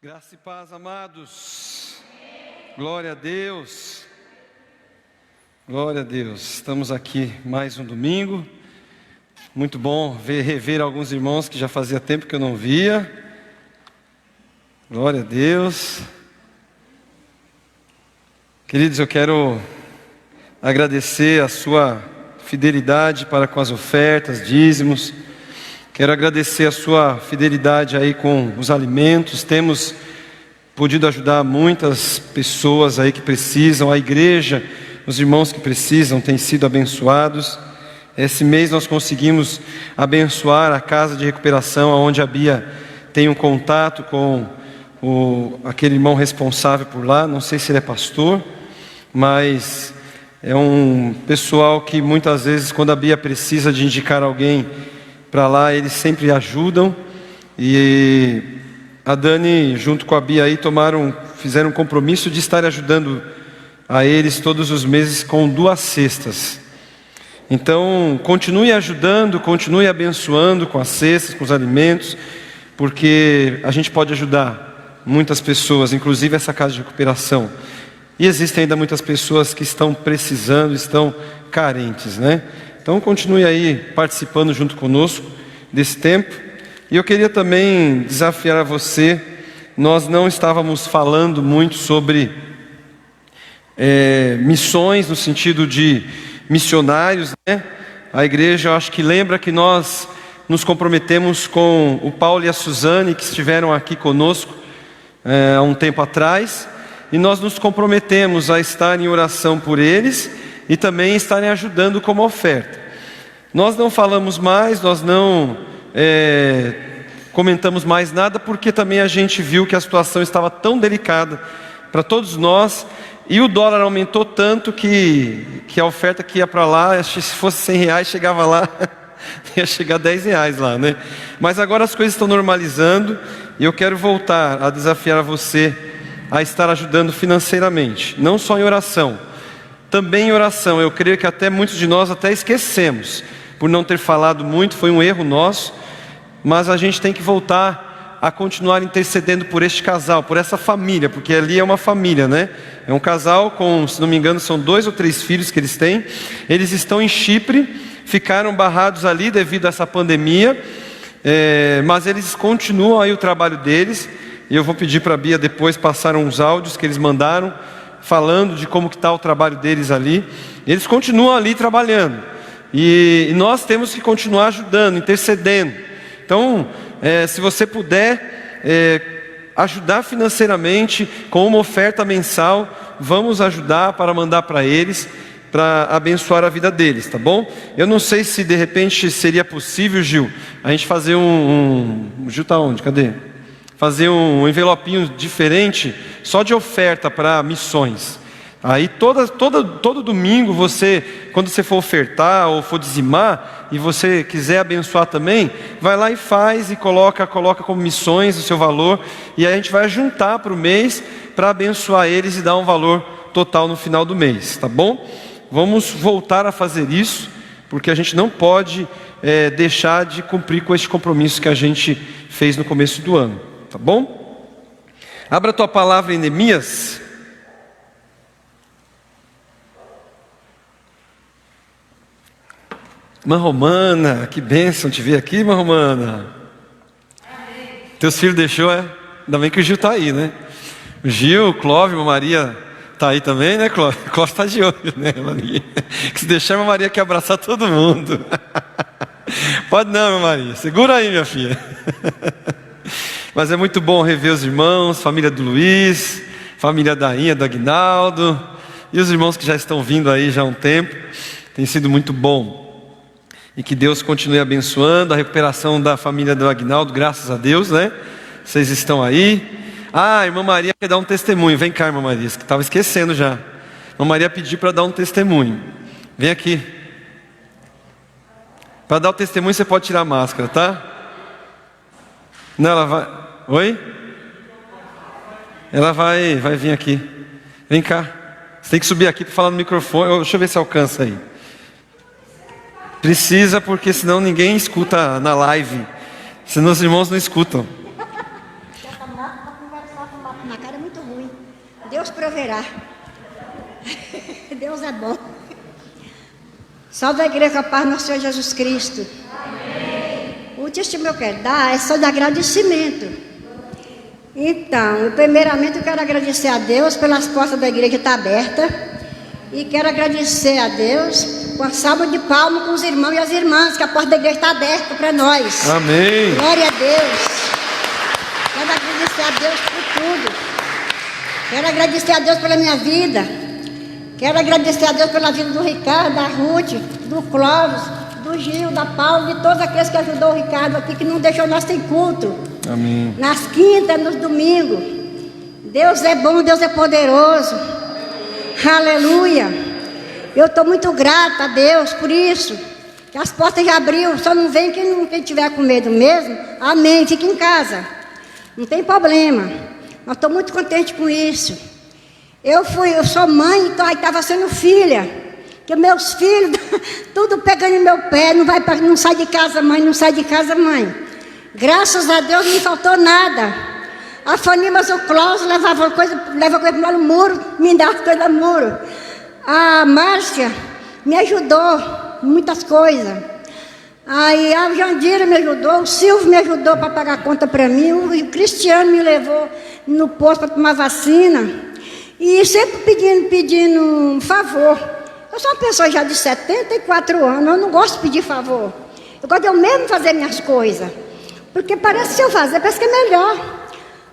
Graça e paz, amados. Glória a Deus. Glória a Deus. Estamos aqui mais um domingo. Muito bom rever alguns irmãos que já fazia tempo que eu não via. Glória a Deus. Queridos, eu quero agradecer a sua fidelidade para com as ofertas, dízimos. Quero agradecer a sua fidelidade aí com os alimentos. Temos podido ajudar muitas pessoas aí que precisam. A igreja, os irmãos que precisam têm sido abençoados. Esse mês nós conseguimos abençoar a casa de recuperação, onde a Bia tem um contato com aquele irmão responsável por lá. Não sei se ele é pastor, mas é um pessoal que muitas vezes, quando a Bia precisa de indicar alguém para lá, eles sempre ajudam. E a Dani junto com a Bia aí fizeram um compromisso de estar ajudando a eles todos os meses com 2 cestas. Então continue ajudando, continue abençoando com as cestas, com os alimentos, porque a gente pode ajudar muitas pessoas, inclusive essa casa de recuperação. E existem ainda muitas pessoas que estão precisando, estão carentes, né? Então continue aí participando junto conosco desse tempo. E eu queria também desafiar a você. Nós não estávamos falando muito sobre missões no sentido de missionários, né? A igreja, eu acho que lembra que nós nos comprometemos com o Paulo e a Suzane, que estiveram aqui conosco há um tempo atrás. E nós nos comprometemos a estar em oração por eles e também estarem ajudando como oferta. Nós não falamos mais, nós não comentamos mais nada, porque também a gente viu que a situação estava tão delicada para todos nós, e o dólar aumentou tanto que a oferta que ia para lá, se fosse R$100, chegava lá, ia chegar R$10 lá, né? Mas agora as coisas estão normalizando, e eu quero voltar a desafiar você a estar ajudando financeiramente, não só em oração, também em oração. Eu creio que até muitos de nós até esquecemos, por não ter falado muito, foi um erro nosso, mas a gente tem que voltar a continuar intercedendo por este casal, por essa família, porque ali é uma família, né? É um casal com, se não me engano, são 2 ou 3 filhos que eles têm. Eles estão em Chipre, ficaram barrados ali devido a essa pandemia, mas eles continuam aí o trabalho deles. E eu vou pedir para a Bia depois passar uns áudios que eles mandaram, falando de como que está o trabalho deles ali. Eles continuam ali trabalhando. E nós temos que continuar ajudando, intercedendo. Então, se você puder ajudar financeiramente com uma oferta mensal, vamos ajudar para mandar para eles, para abençoar a vida deles, tá bom? Eu não sei se de repente seria possível, Gil, a gente fazer Gil está onde? Cadê? Fazer um envelopinho diferente, só de oferta para missões. Aí todo domingo quando você for ofertar ou for dizimar, e você quiser abençoar também, vai lá e faz e coloca como missões o seu valor, e aí a gente vai juntar para o mês, para abençoar eles e dar um valor total no final do mês, tá bom? Vamos voltar a fazer isso, porque a gente não pode deixar de cumprir com esse compromisso que a gente fez no começo do ano. Tá bom? Abra a tua palavra em Neemias. Irmã Romana, que bênção te ver aqui, irmã Romana. Amém. Teus filhos deixou, Ainda bem que o Gil está aí, né? O Gil, o Clóvis, a Maria está aí também, né, Clóvis? O Clóvis está de olho, né, Maria? Que se deixar, a Maria quer abraçar todo mundo. Pode não, minha Maria. Segura aí, minha filha. Mas é muito bom rever os irmãos, família do Luiz, família da Inha, do Aguinaldo, e os irmãos que já estão vindo aí já há um tempo. Tem sido muito bom. E que Deus continue abençoando a recuperação da família do Aguinaldo, graças a Deus, né? Vocês estão aí. A irmã Maria quer dar um testemunho. Vem cá, irmã Maria, que estava esquecendo já. Irmã Maria pediu para dar um testemunho. Vem aqui. Para dar o testemunho você pode tirar a máscara, tá? Não, ela vai... Oi? Ela vai vir aqui. Vem cá. Você tem que subir aqui para falar no microfone. Deixa eu ver se alcança aí. Precisa, porque senão ninguém escuta na live. Senão os irmãos não escutam. Deus proverá. Deus é bom. Salve a igreja com a paz do nosso Senhor Jesus Cristo. Amém. O testemunho que eu quero dar é só de agradecimento. Então, primeiramente eu quero agradecer a Deus pelas portas da igreja estar abertas. E quero agradecer a Deus com a salva de palmas com os irmãos e as irmãs, que a porta da igreja está aberta para nós. Amém. Glória a Deus. Quero agradecer a Deus por tudo. Quero agradecer a Deus pela minha vida. Quero agradecer a Deus pela vida do Ricardo, da Ruth, do Clóvis, do Gil, da Paula, de todos aqueles que ajudou o Ricardo aqui, que não deixou nós ter culto. Amém. Nas quintas, nos domingos. Deus é bom, Deus é poderoso. Aleluia. Eu estou muito grata a Deus por isso. Que as portas já abriu. Só não vem quem tiver com medo mesmo. Amém. Fique em casa. Não tem problema. Mas estou muito contente com isso. Eu sou mãe e estava sendo filha. Que meus filhos, tudo pegando em meu pé. Não sai de casa, mãe. Não sai de casa, mãe. Graças a Deus não me faltou nada. A Fanny, mas o Cláudio leva coisa para o muro, me dá as coisas no muro. A Márcia me ajudou em muitas coisas. Aí a Jandira me ajudou, o Silvio me ajudou para pagar a conta para mim, o Cristiano me levou no posto para tomar vacina. E sempre pedindo um favor. Eu sou uma pessoa já de 74 anos, eu não gosto de pedir favor. Eu gosto de eu mesmo fazer minhas coisas. Porque parece que se eu fazer, parece que é melhor.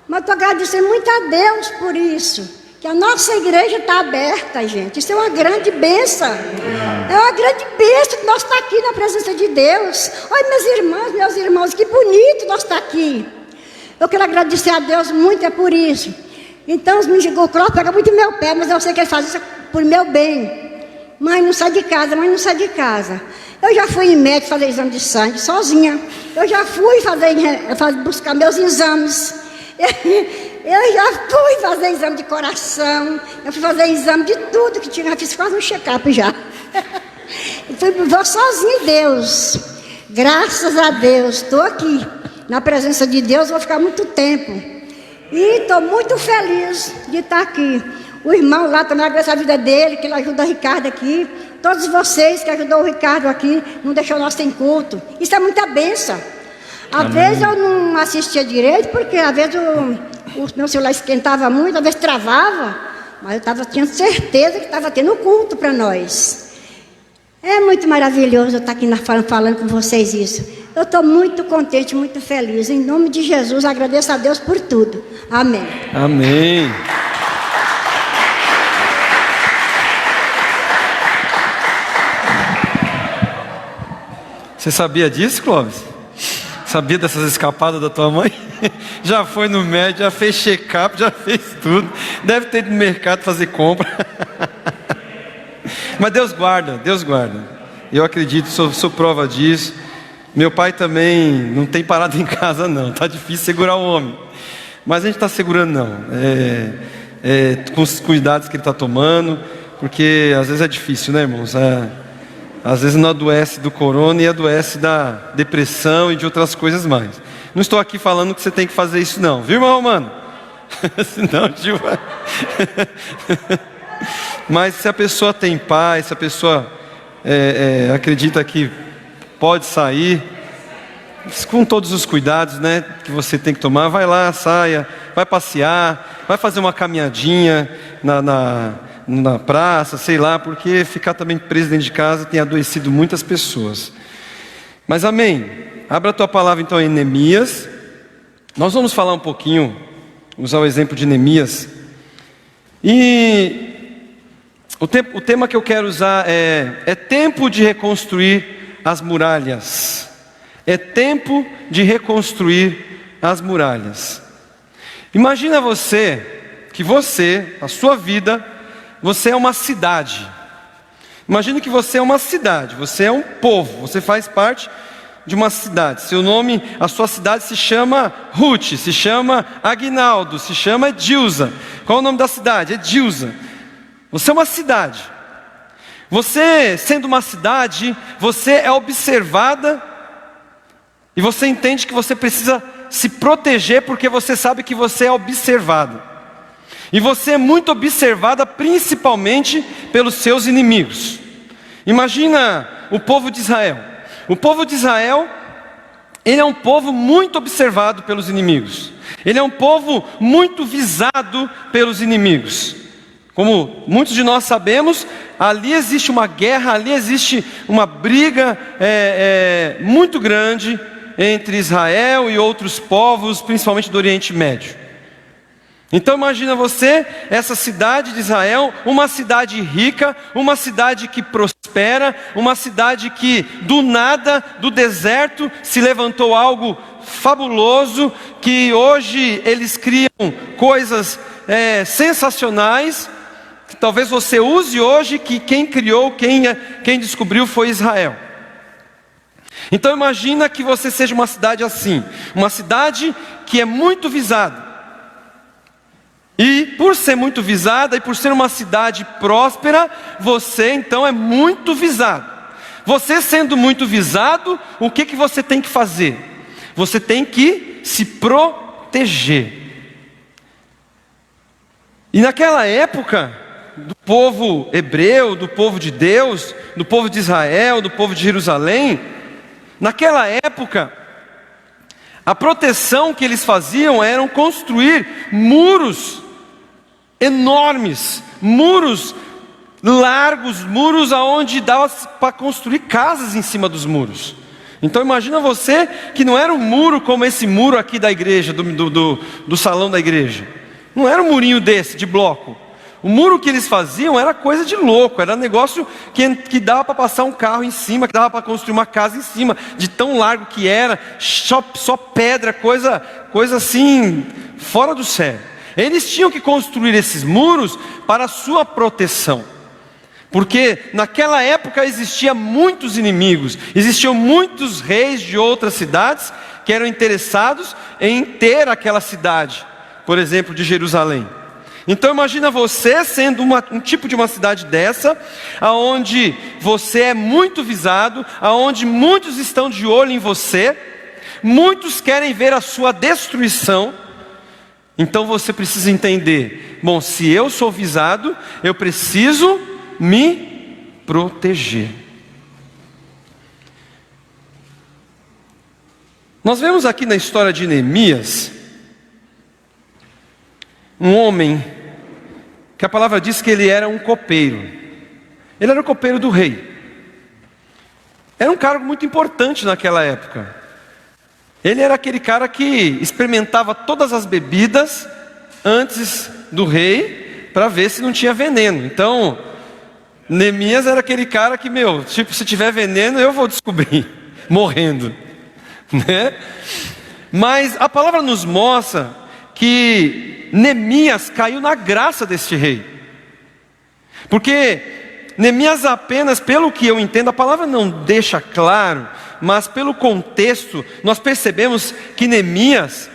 Mas estou agradecendo muito a Deus por isso. Que a nossa igreja está aberta, gente. Isso é uma grande bênção. É uma grande bênção que nós estamos aqui na presença de Deus. Olha, minhas irmãs, meus irmãos, que bonito nós estamos aqui. Eu quero agradecer a Deus muito, é por isso. Então, o Clóvis pega muito meu pé, mas eu sei que ele faz isso por meu bem. Mãe, não sai de casa, mãe, não sai de casa. Eu já fui em médico fazer exame de sangue, sozinha. Eu já fui buscar meus exames. Eu já fui fazer exame de coração, eu fui fazer exame de tudo que tinha, já fiz quase um check-up já. Vou sozinha em Deus, graças a Deus, estou aqui, na presença de Deus, vou ficar muito tempo. E estou muito feliz de estar aqui. O irmão lá também agradece a vida dele, que ele ajuda o Ricardo aqui. Todos vocês que ajudou o Ricardo aqui, não deixou nós sem culto. Isso é muita bênção. Às vezes eu não assistia direito, porque às vezes o meu celular esquentava muito, às vezes travava, mas eu tinha certeza que estava tendo culto para nós. É muito maravilhoso eu estar aqui falando com vocês isso. Eu estou muito contente, muito feliz. Em nome de Jesus, agradeço a Deus por tudo. Amém. Amém. Você sabia disso, Clóvis? Sabia dessas escapadas da tua mãe? Já foi no médico, já fez check-up, já fez tudo. Deve ter ido no mercado fazer compra. Mas Deus guarda, Deus guarda. Eu acredito, sou prova disso. Meu pai também não tem parado em casa não. Está difícil segurar o homem. Mas a gente está segurando não. Com os cuidados que ele está tomando. Porque às vezes é difícil, né, irmãos? Às vezes não adoece do corona e adoece da depressão e de outras coisas mais. Não estou aqui falando que você tem que fazer isso não, viu, irmão, mano? Senão, tio, vai. Mas se a pessoa tem paz, se a pessoa acredita que pode sair, com todos os cuidados, né, que você tem que tomar, vai lá, saia, vai passear, vai fazer uma caminhadinha na praça, sei lá, porque ficar também preso dentro de casa tem adoecido muitas pessoas. Mas amém. Abra a tua palavra então em Neemias. Nós vamos falar um pouquinho, usar o exemplo de Neemias. E o tema que eu quero usar é tempo de reconstruir as muralhas. É tempo de reconstruir as muralhas. Imagina a sua vida, você é uma cidade. Imagine que você é uma cidade, você é um povo, você faz parte de uma cidade. Seu nome, a sua cidade se chama Ruth, se chama Aguinaldo, se chama Edilza. Qual é o nome da cidade? Edilza. Você é uma cidade. Você, sendo uma cidade, você é observada e você entende que você precisa se proteger porque você sabe que você é observado. E você é muito observada principalmente pelos seus inimigos. Imagina o povo de Israel. O povo de Israel, ele é um povo muito observado pelos inimigos. Ele é um povo muito visado pelos inimigos. Como muitos de nós sabemos, ali existe uma guerra, ali existe uma briga muito grande entre Israel e outros povos, principalmente do Oriente Médio. Então imagina você, essa cidade de Israel, uma cidade rica, uma cidade que prospera, uma cidade que do nada, do deserto, se levantou algo fabuloso, que hoje eles criam coisas sensacionais, que talvez você use hoje, que quem criou, quem descobriu foi Israel. Então imagina que você seja uma cidade assim, uma cidade que é muito visada. E por ser muito visada e por ser uma cidade próspera, você então é muito visado. Você sendo muito visado, o que você tem que fazer? Você tem que se proteger. E naquela época, do povo hebreu, do povo de Deus, do povo de Israel, do povo de Jerusalém, naquela época, a proteção que eles faziam era construir muros enormes, muros largos, muros aonde dava para construir casas em cima dos muros. Então imagina você que não era um muro como esse muro aqui da igreja, do salão da igreja. Não era um murinho desse, de bloco. O muro que eles faziam era coisa de louco, era negócio que dava para passar um carro em cima, que dava para construir uma casa em cima, de tão largo que era, só pedra, coisa assim, fora do sério. Eles tinham que construir esses muros para a sua proteção, porque naquela época existiam muitos inimigos, existiam muitos reis de outras cidades que eram interessados em ter aquela cidade, por exemplo, de Jerusalém. Então imagina você sendo um tipo de uma cidade dessa, aonde você é muito visado, aonde muitos estão de olho em você, muitos querem ver a sua destruição. Então você precisa entender, bom, se eu sou visado, eu preciso me proteger. Nós vemos aqui na história de Neemias, um homem, que a palavra diz que ele era um copeiro. Ele era o copeiro do rei. Era um cargo muito importante naquela época. Ele era aquele cara que experimentava todas as bebidas antes do rei, para ver se não tinha veneno. Então, Neemias era aquele cara que, se tiver veneno eu vou descobrir, morrendo, né? Mas a palavra nos mostra que Neemias caiu na graça deste rei. Porque Neemias apenas, pelo que eu entendo, a palavra não deixa claro, mas pelo contexto, nós percebemos que Neemias,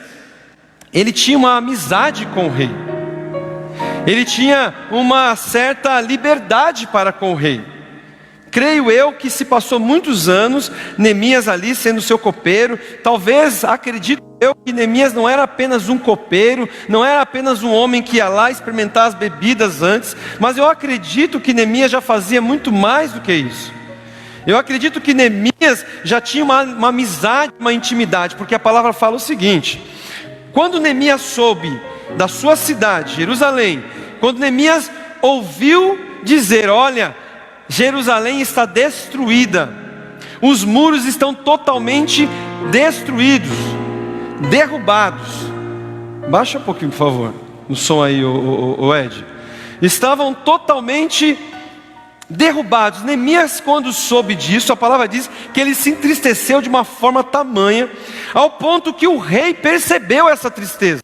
ele tinha uma amizade com o rei. Ele tinha uma certa liberdade para com o rei. Creio eu que se passou muitos anos, Neemias ali sendo seu copeiro. Talvez, acredito eu, que Neemias não era apenas um copeiro, não era apenas um homem que ia lá experimentar as bebidas antes, mas eu acredito que Neemias já fazia muito mais do que isso. Eu acredito que Neemias já tinha uma amizade, uma intimidade, porque a palavra fala o seguinte: quando Neemias soube da sua cidade, Jerusalém, quando Neemias ouviu dizer, olha, Jerusalém está destruída, os muros estão totalmente destruídos, derrubados. Baixa um pouquinho, por favor, o som aí, o Ed. Estavam totalmente derrubados. Neemias, quando soube disso, a palavra diz que ele se entristeceu de uma forma tamanha, ao ponto que o rei percebeu essa tristeza.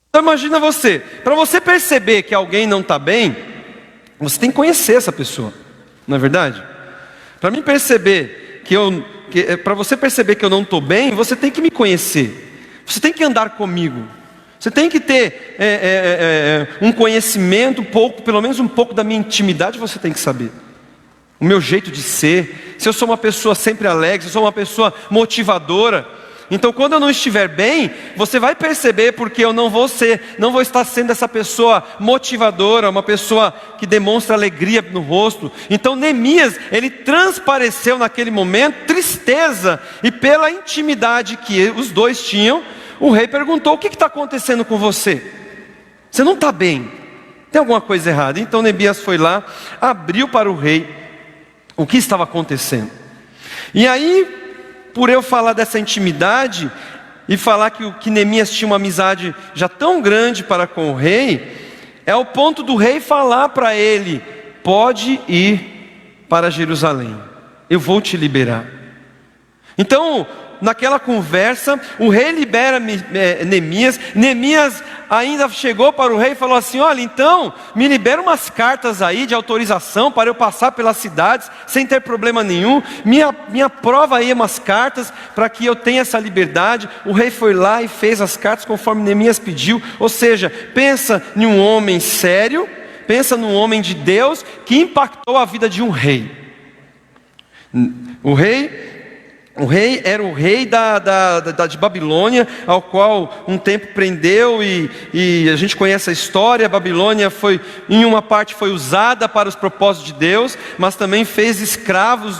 Então imagina você, para você perceber que alguém não está bem, você tem que conhecer essa pessoa, não é verdade? Para mim perceber para você perceber que eu não estou bem, você tem que me conhecer, você tem que andar comigo, você tem que ter um conhecimento, pelo menos um pouco da minha intimidade você tem que saber. O meu jeito de ser, se eu sou uma pessoa sempre alegre, se eu sou uma pessoa motivadora, Então quando eu não estiver bem, você vai perceber porque eu não vou estar sendo essa pessoa motivadora, uma pessoa que demonstra alegria no rosto. Então Neemias, ele transpareceu naquele momento tristeza, e pela intimidade que os dois tinham, o rei perguntou: o que está acontecendo com você? Você não está bem, tem alguma coisa errada? Então Neemias foi lá, abriu para o rei o que estava acontecendo. E aí, por eu falar dessa intimidade e falar que Neemias tinha uma amizade já tão grande para com o rei, é o ponto do rei falar para ele: pode ir para Jerusalém, eu vou te liberar. Então, naquela conversa, o rei libera Neemias. Neemias ainda chegou para o rei e falou assim: olha, então me libera umas cartas aí de autorização para eu passar pelas cidades sem ter problema nenhum, me aprova aí umas cartas para que eu tenha essa liberdade. O rei foi lá e fez as cartas conforme Neemias pediu. Ou seja, pensa em um homem sério, pensa num homem de Deus que impactou a vida de um rei. O rei era o rei de Babilônia, ao qual um tempo prendeu, e a gente conhece a história. A Babilônia em uma parte foi usada para os propósitos de Deus, mas também fez escravos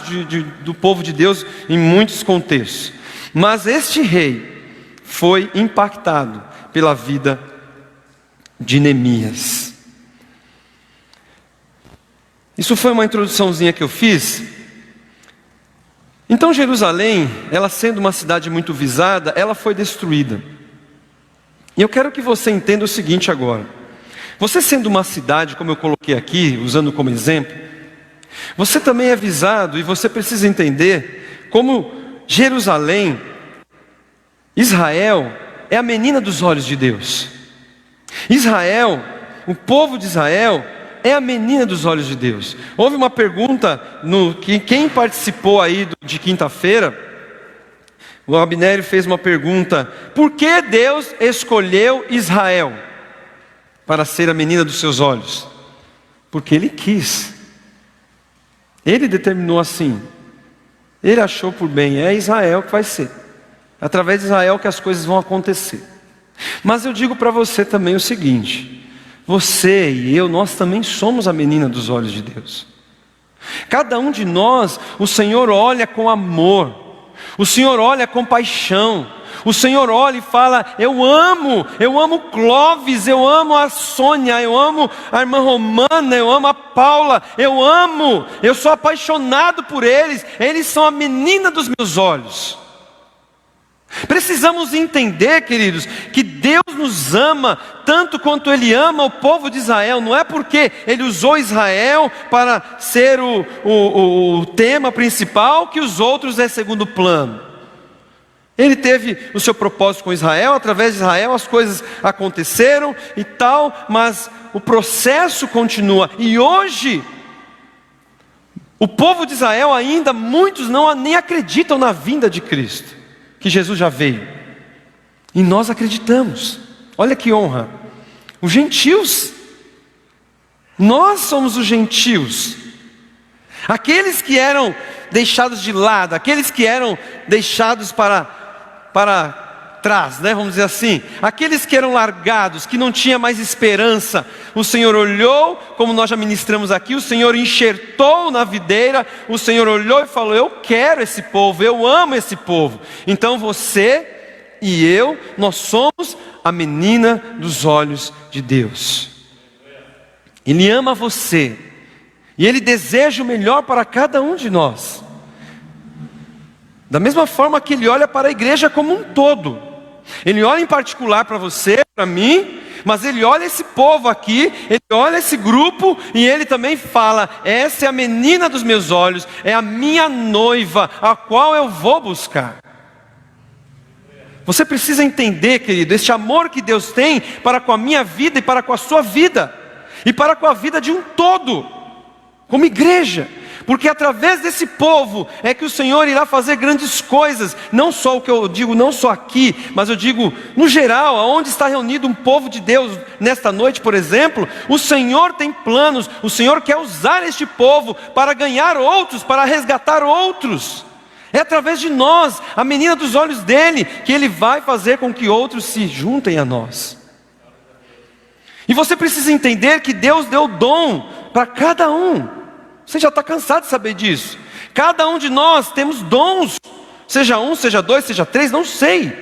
do povo de Deus em muitos contextos. Mas este rei foi impactado pela vida de Neemias. Isso foi uma introduçãozinha que eu fiz. Então Jerusalém, ela sendo uma cidade muito visada, ela foi destruída. E eu quero que você entenda o seguinte agora: você sendo uma cidade, como eu coloquei aqui, usando como exemplo, você também é visado, e você precisa entender como Jerusalém, Israel, é a menina dos olhos de Deus. Israel, o povo de Israel, é a menina dos olhos de Deus. Houve uma pergunta, quem participou aí de quinta-feira, o Abnério fez uma pergunta: por que Deus escolheu Israel para ser a menina dos seus olhos? Porque Ele quis, Ele determinou assim, Ele achou por bem, é Israel que vai ser, através de Israel que as coisas vão acontecer. Mas eu digo para você também o seguinte: você e eu, nós também somos a menina dos olhos de Deus. Cada um de nós, o Senhor olha com amor, o Senhor olha com paixão, o Senhor olha e fala: eu amo Clóvis, eu amo a Sônia, eu amo a irmã Romana, eu amo a Paula, eu sou apaixonado por eles, eles são a menina dos meus olhos. Precisamos entender, queridos, que Deus nos ama tanto quanto Ele ama o povo de Israel. Não é porque Ele usou Israel para ser o tema principal que os outros é segundo plano. Ele teve o seu propósito com Israel, através de Israel as coisas aconteceram e tal, mas o processo continua. E hoje, o povo de Israel ainda, muitos nem acreditam na vinda de Cristo, que Jesus já veio, e nós acreditamos. Olha que honra. Os gentios, nós somos os gentios, aqueles que eram deixados de lado, aqueles que eram deixados para trás, né? Vamos dizer assim, aqueles que eram largados, que não tinha mais esperança. O Senhor olhou, como nós já ministramos aqui, o Senhor enxertou na videira, o Senhor olhou e falou: eu quero esse povo, eu amo esse povo. Então você e eu, nós somos a menina dos olhos de Deus. Ele ama você, e Ele deseja o melhor para cada um de nós. Da mesma forma que Ele olha para a igreja como um todo. Ele olha em particular para você, para mim, mas Ele olha esse povo aqui, Ele olha esse grupo, e Ele também fala: essa é a menina dos meus olhos, é a minha noiva, a qual eu vou buscar. Você precisa entender, querido, este amor que Deus tem para com a minha vida e para com a sua vida, e para com a vida de um todo, como igreja. Porque através desse povo é que o Senhor irá fazer grandes coisas. Não só o que eu digo, não só aqui, mas eu digo no geral, aonde está reunido um povo de Deus nesta noite, por exemplo. O Senhor tem planos, o Senhor quer usar este povo para ganhar outros, para resgatar outros. É através de nós, a menina dos olhos dele, que ele vai fazer com que outros se juntem a nós. E você precisa entender que Deus deu dom para cada um. Você já está cansado de saber disso. Cada um de nós temos dons. Seja um, seja dois, seja três, não sei.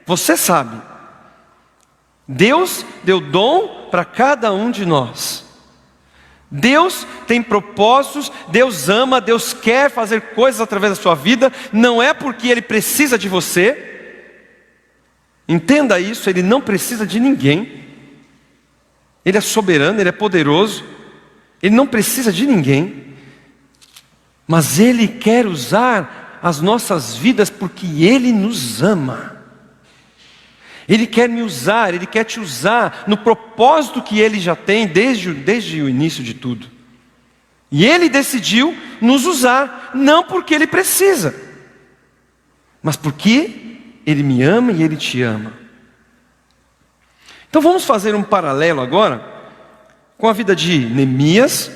Você sabe. Deus deu dom para cada um de nós. Deus tem propósitos, Deus ama, Deus quer fazer coisas através da sua vida. Não é porque Ele precisa de você. Entenda isso, Ele não precisa de ninguém. Ele é soberano, Ele é poderoso. Ele não precisa de ninguém. Mas Ele quer usar as nossas vidas porque Ele nos ama. Ele quer me usar, Ele quer te usar no propósito que Ele já tem desde o início de tudo. E Ele decidiu nos usar, não porque Ele precisa, mas porque Ele me ama e Ele te ama. Então vamos fazer um paralelo agora com a vida de Neemias,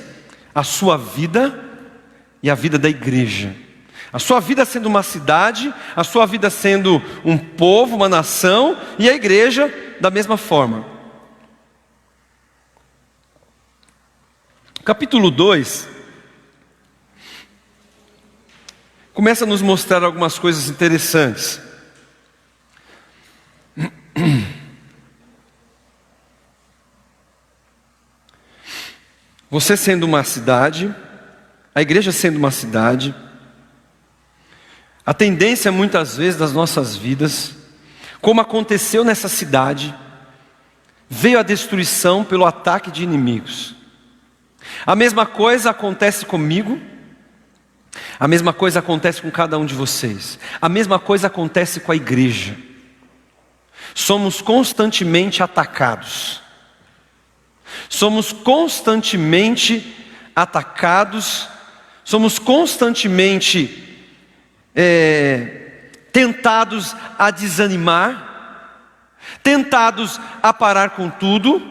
a sua vida e a vida da igreja. A sua vida sendo uma cidade, a sua vida sendo um povo, uma nação, e a igreja da mesma forma. Capítulo 2 começa a nos mostrar algumas coisas interessantes. Você sendo uma cidade, a igreja sendo uma cidade, a tendência muitas vezes das nossas vidas, como aconteceu nessa cidade, veio a destruição pelo ataque de inimigos. A mesma coisa acontece comigo, a mesma coisa acontece com cada um de vocês, a mesma coisa acontece com a igreja. Somos constantemente atacados. Somos constantemente atacados, somos constantemente tentados a desanimar, tentados a parar com tudo.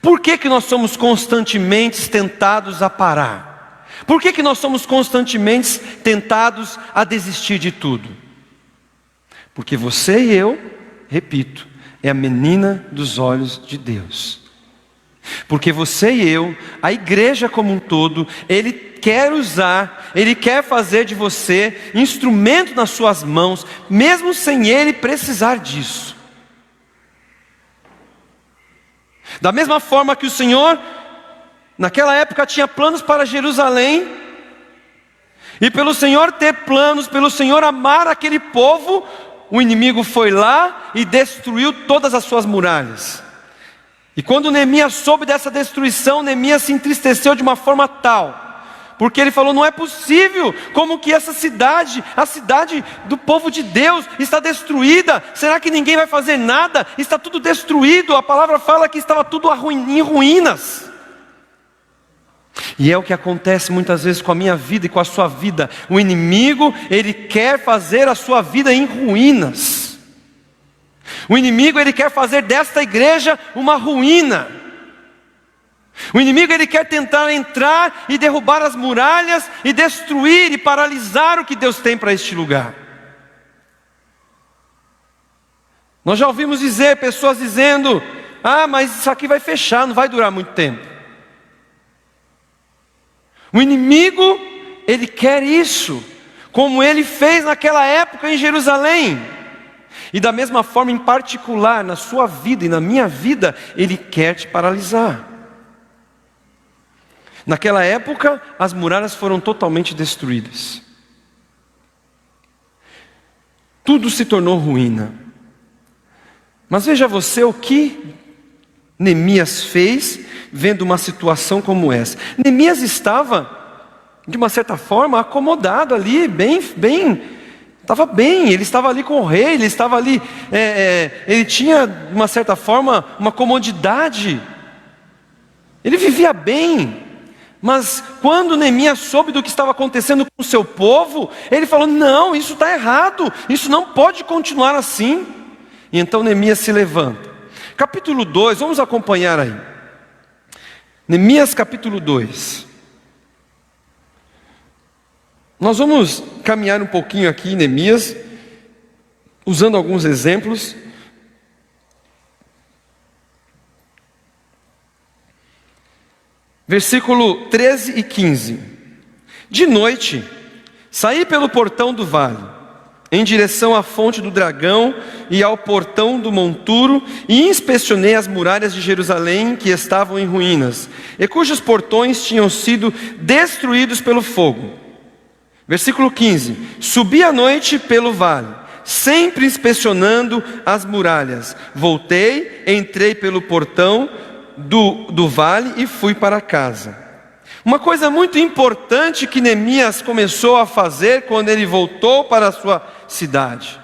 Por que nós somos constantemente tentados a parar? Por que nós somos constantemente tentados a desistir de tudo? Porque você e eu, repito, é a menina dos olhos de Deus. Porque você e eu, a igreja como um todo, Ele quer usar, Ele quer fazer de você instrumento nas suas mãos, mesmo sem Ele precisar disso. Da mesma forma que o Senhor, naquela época, tinha planos para Jerusalém, e pelo Senhor ter planos, pelo Senhor amar aquele povo, o inimigo foi lá e destruiu todas as suas muralhas. E quando Neemias soube dessa destruição, Neemias se entristeceu de uma forma tal, porque ele falou: não é possível, como que essa cidade, a cidade do povo de Deus, está destruída? Será que ninguém vai fazer nada? Está tudo destruído, a palavra fala que estava tudo em ruínas. E é o que acontece muitas vezes com a minha vida e com a sua vida. O inimigo, ele quer fazer a sua vida em ruínas. O inimigo, ele quer fazer desta igreja uma ruína. O inimigo, ele quer tentar entrar e derrubar as muralhas e destruir e paralisar o que Deus tem para este lugar. Nós já ouvimos dizer, pessoas dizendo: ah, mas isso aqui vai fechar, não vai durar muito tempo. O inimigo, ele quer isso, como ele fez naquela época em Jerusalém. E da mesma forma, em particular, na sua vida e na minha vida, ele quer te paralisar. Naquela época, as muralhas foram totalmente destruídas. Tudo se tornou ruína. Mas veja você o que Neemias fez, vendo uma situação como essa. Neemias estava, de uma certa forma, acomodado ali, estava bem, ele estava ali com o rei, ele estava ali, ele tinha, de uma certa forma, uma comodidade, ele vivia bem. Mas quando Neemias soube do que estava acontecendo com o seu povo, ele falou: não, isso está errado, isso não pode continuar assim. E então Neemias se levanta. Capítulo 2, vamos acompanhar aí. Neemias capítulo 2. Nós vamos caminhar um pouquinho aqui em Neemias, usando alguns exemplos. Versículo 13 e 15. De noite, saí pelo portão do vale, em direção à fonte do dragão e ao portão do monturo, e inspecionei as muralhas de Jerusalém que estavam em ruínas, e cujos portões tinham sido destruídos pelo fogo. Versículo 15. Subi à noite pelo vale, sempre inspecionando as muralhas. Voltei, entrei pelo portão do vale e fui para casa. Uma coisa muito importante que Neemias começou a fazer quando ele voltou para a sua cidade.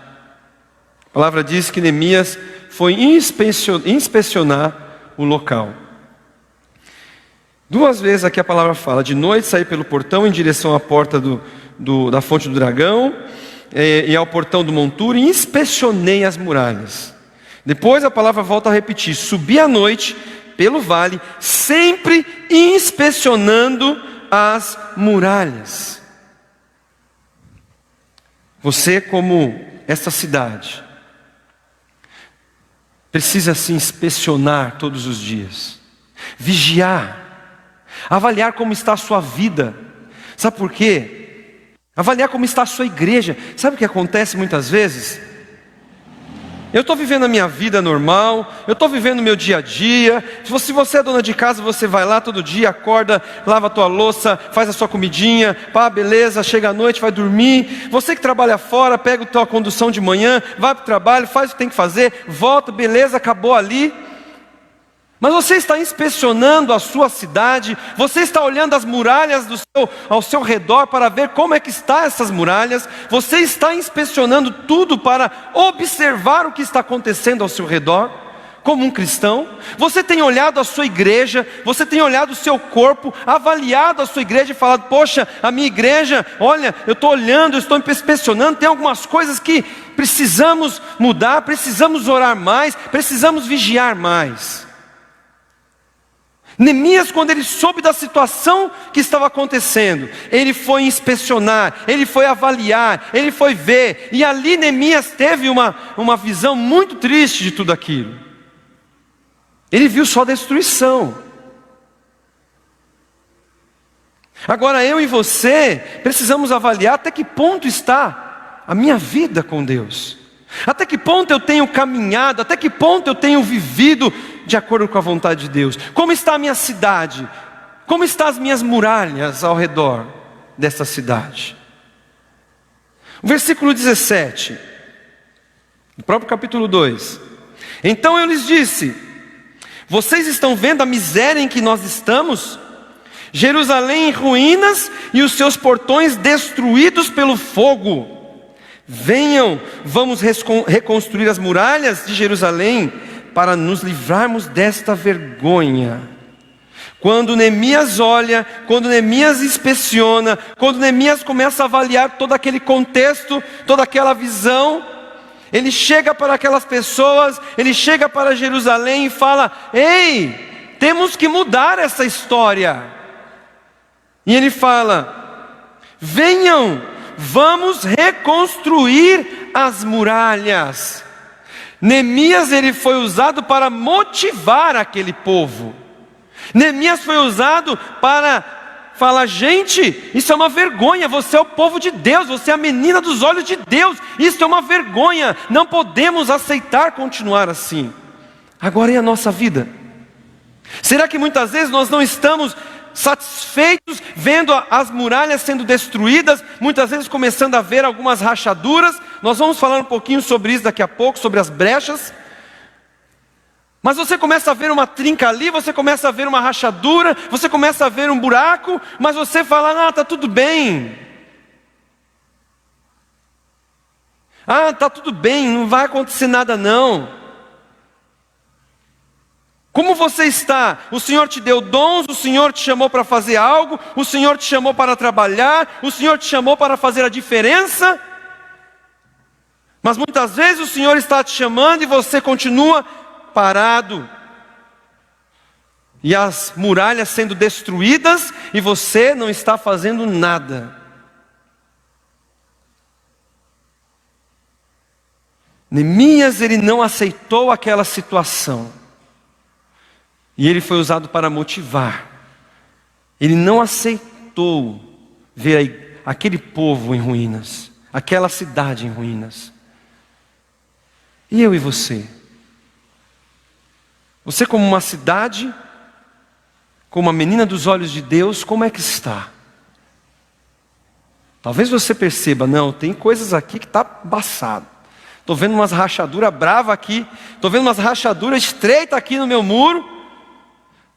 A palavra diz que Neemias foi inspecionar o local. 2 vezes aqui a palavra fala: de noite saí pelo portão em direção à porta da fonte do dragão e ao portão do monturo, e inspecionei as muralhas. Depois a palavra volta a repetir: subi à noite pelo vale, sempre inspecionando as muralhas. Você, como esta cidade, precisa se inspecionar todos os dias, vigiar, avaliar como está a sua vida. Sabe por quê? Avaliar como está a sua igreja. Sabe o que acontece muitas vezes? Eu estou vivendo a minha vida normal, eu estou vivendo o meu dia a dia. Se você é dona de casa, você vai lá todo dia, acorda, lava a tua louça, faz a sua comidinha, pá, beleza, chega à noite, vai dormir. Você que trabalha fora, pega a tua condução de manhã, vai para o trabalho, faz o que tem que fazer, volta, beleza, acabou ali. Mas você está inspecionando a sua cidade, você está olhando as muralhas ao seu redor para ver como é que estão essas muralhas, você está inspecionando tudo para observar o que está acontecendo ao seu redor, como um cristão. Você tem olhado a sua igreja, você tem olhado o seu corpo, avaliado a sua igreja e falado: poxa, a minha igreja, olha, eu estou olhando, eu estou inspecionando, tem algumas coisas que precisamos mudar, precisamos orar mais, precisamos vigiar mais. Neemias, quando ele soube da situação que estava acontecendo, ele foi inspecionar, ele foi avaliar, ele foi ver. E ali Neemias teve uma visão muito triste de tudo aquilo. Ele viu só destruição. Agora eu e você precisamos avaliar até que ponto está a minha vida com Deus. Até que ponto eu tenho caminhado, até que ponto eu tenho vivido de acordo com a vontade de Deus. Como está a minha cidade? Como estão as minhas muralhas ao redor dessa cidade? O versículo 17, do próprio capítulo 2. Então eu lhes disse: vocês estão vendo a miséria em que nós estamos? Jerusalém em ruínas e os seus portões destruídos pelo fogo. Venham, vamos reconstruir as muralhas de Jerusalém para nos livrarmos desta vergonha. Quando Neemias olha, quando Neemias inspeciona, quando Neemias começa a avaliar todo aquele contexto, toda aquela visão, ele chega para aquelas pessoas, ele chega para Jerusalém e fala: ei, temos que mudar essa história. E ele fala: venham, vamos reconstruir as muralhas. Neemias, ele foi usado para motivar aquele povo. Neemias foi usado para falar: gente, isso é uma vergonha, você é o povo de Deus, você é a menina dos olhos de Deus, isso é uma vergonha, não podemos aceitar continuar assim. Agora, e a nossa vida? Será que muitas vezes nós não estamos satisfeitos vendo as muralhas sendo destruídas, muitas vezes começando a ver algumas rachaduras? Nós vamos falar um pouquinho sobre isso daqui a pouco, sobre as brechas. Mas você começa a ver uma trinca ali, você começa a ver uma rachadura, você começa a ver um buraco, mas você fala: ah, está tudo bem. Ah, está tudo bem, não vai acontecer nada não. Como você está? O Senhor te deu dons, o Senhor te chamou para fazer algo, o Senhor te chamou para trabalhar, o Senhor te chamou para fazer a diferença. Mas muitas vezes o Senhor está te chamando e você continua parado. E as muralhas sendo destruídas e você não está fazendo nada. Neemias, ele não aceitou aquela situação. E ele foi usado para motivar. Ele não aceitou ver aquele povo em ruínas, aquela cidade em ruínas. E eu e você? Você, como uma cidade, como uma menina dos olhos de Deus, como é que está? Talvez você perceba, não, tem coisas aqui que está embaçado. Estou vendo umas rachaduras bravas aqui, estou vendo umas rachaduras estreitas aqui no meu muro.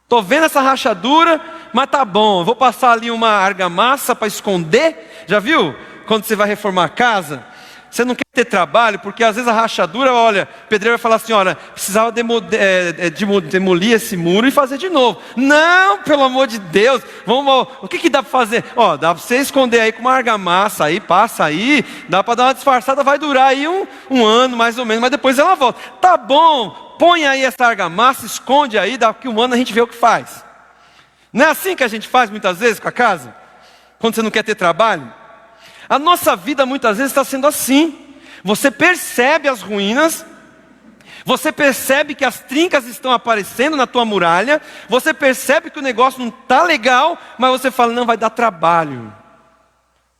Estou vendo essa rachadura, mas tá bom, vou passar ali uma argamassa para esconder. Já viu? Quando você vai reformar a casa, você não quer ter trabalho, porque às vezes a rachadura, olha, o pedreiro vai falar assim, olha, precisava demolir esse muro e fazer de novo. Não, pelo amor de Deus, o que dá para fazer? Ó, dá para você esconder aí com uma argamassa, aí passa aí, dá para dar uma disfarçada, vai durar aí um ano mais ou menos, mas depois ela volta. Tá bom, põe aí essa argamassa, esconde aí, daqui um ano a gente vê o que faz. Não é assim que a gente faz muitas vezes com a casa? Quando você não quer ter trabalho? A nossa vida muitas vezes está sendo assim. Você percebe as ruínas, você percebe que as trincas estão aparecendo na tua muralha, você percebe que o negócio não está legal, mas você fala, não, vai dar trabalho.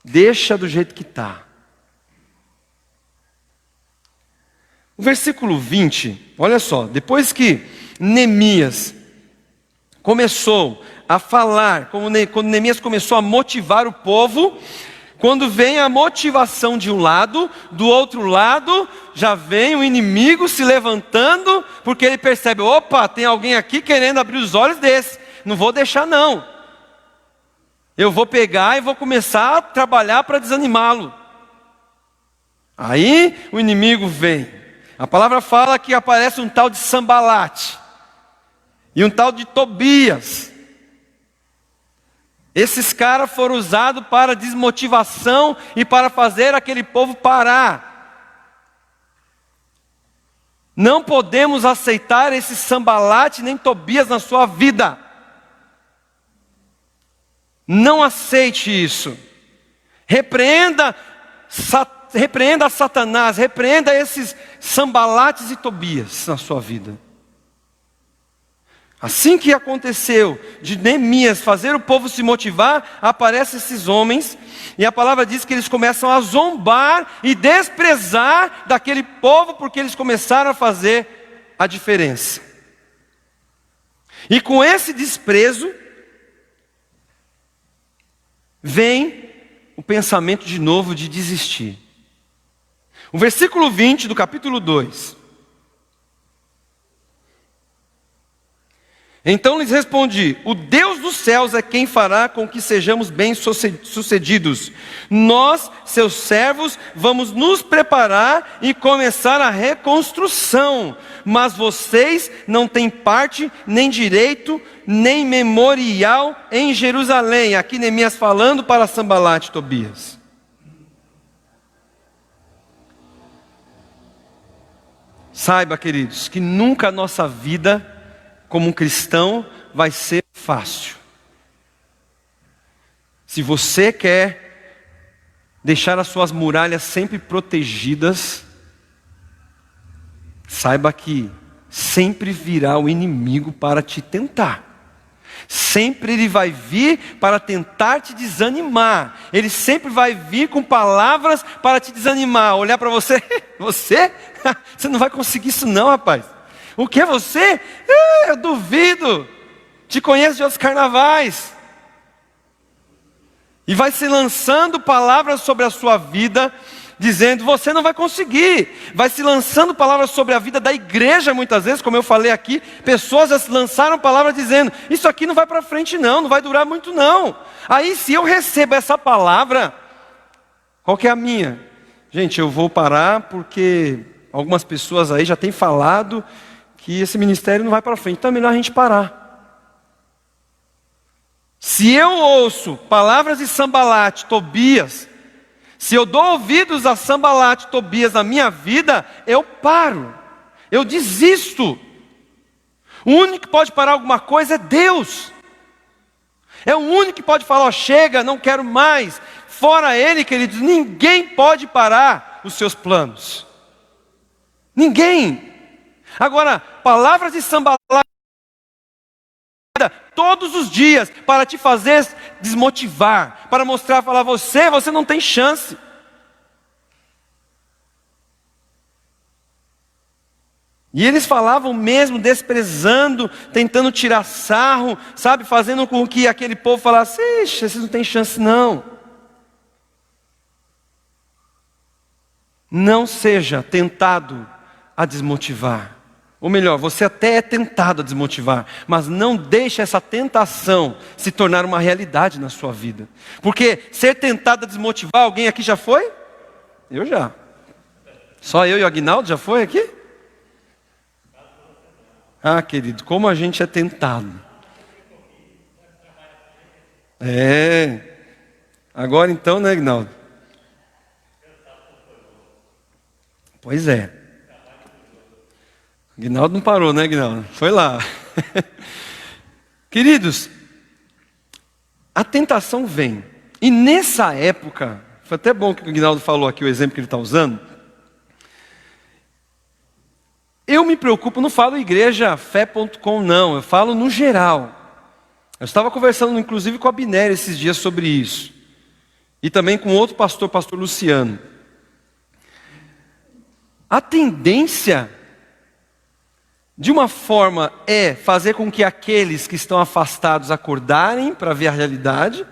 Deixa do jeito que está. O versículo 20, olha só, depois que Neemias começou a falar, quando Neemias começou a motivar o povo, quando vem a motivação de um lado, do outro lado, já vem o inimigo se levantando, porque ele percebe, opa, tem alguém aqui querendo abrir os olhos desse, não vou deixar não. Eu vou pegar e vou começar a trabalhar para desanimá-lo. Aí o inimigo vem. A palavra fala que aparece um tal de Sambalate e um tal de Tobias. Esses caras foram usados para desmotivação e para fazer aquele povo parar. Não podemos aceitar esse Sambalate nem Tobias na sua vida. Não aceite isso. Repreenda Satanás, repreenda esses Sambalates e Tobias na sua vida. Assim que aconteceu de Neemias fazer o povo se motivar, aparecem esses homens, e a palavra diz que eles começam a zombar e desprezar daquele povo, porque eles começaram a fazer a diferença. E com esse desprezo, vem o pensamento de novo de desistir. O versículo 20 do capítulo 2. Então lhes respondi, o Deus dos céus é quem fará com que sejamos bem-sucedidos. Nós, seus servos, vamos nos preparar e começar a reconstrução. Mas vocês não têm parte, nem direito, nem memorial em Jerusalém. Aqui Neemias falando para Sambalate e Tobias. Saiba, queridos, que nunca a nossa vida como um cristão vai ser fácil. Se você quer deixar as suas muralhas sempre protegidas, saiba que sempre virá o inimigo para te tentar. Sempre ele vai vir para tentar te desanimar. Ele sempre vai vir com palavras para te desanimar. Olhar para você, você não vai conseguir isso não, rapaz. O que é você? Eu duvido. Te conheço de outros carnavais. E vai se lançando palavras sobre a sua vida, dizendo, você não vai conseguir. Vai se lançando palavras sobre a vida da igreja, muitas vezes, como eu falei aqui. Pessoas já se lançaram palavras dizendo, isso aqui não vai para frente não vai durar muito não. Aí se eu recebo essa palavra, qual que é a minha? Gente, eu vou parar porque algumas pessoas aí já têm falado que esse ministério não vai para frente, então é melhor a gente parar. Se eu ouço palavras de Sambalate, Tobias, se eu dou ouvidos a Sambalate, Tobias na minha vida, eu paro, eu desisto. O único que pode parar alguma coisa é Deus. É o único que pode falar, ó, chega, não quero mais. Fora Ele, queridos, ninguém pode parar os seus planos. Ninguém. Agora, palavras de Sanbalat todos os dias para te fazer desmotivar, para mostrar, falar, você não tem chance. E eles falavam mesmo, desprezando, tentando tirar sarro, sabe, fazendo com que aquele povo falasse, ixi, vocês não têm chance não. Não seja tentado a desmotivar. Ou melhor, você até é tentado a desmotivar, mas não deixe essa tentação se tornar uma realidade na sua vida. Porque ser tentado a desmotivar, alguém aqui já foi? Eu já. Só eu e o Aguinaldo já foi aqui? Ah, querido, como a gente é tentado. Agora então, né, Aguinaldo? Pois é. Aguinaldo não parou, né, Aguinaldo? Foi lá. Queridos, a tentação vem. E nessa época, foi até bom que o Aguinaldo falou aqui o exemplo que ele está usando. Eu me preocupo, não falo igreja fé.com não, eu falo no geral. Eu estava conversando inclusive com a Binéria esses dias sobre isso. E também com outro pastor, pastor Luciano. A tendência, de uma forma, é fazer com que aqueles que estão afastados acordarem para ver a realidade,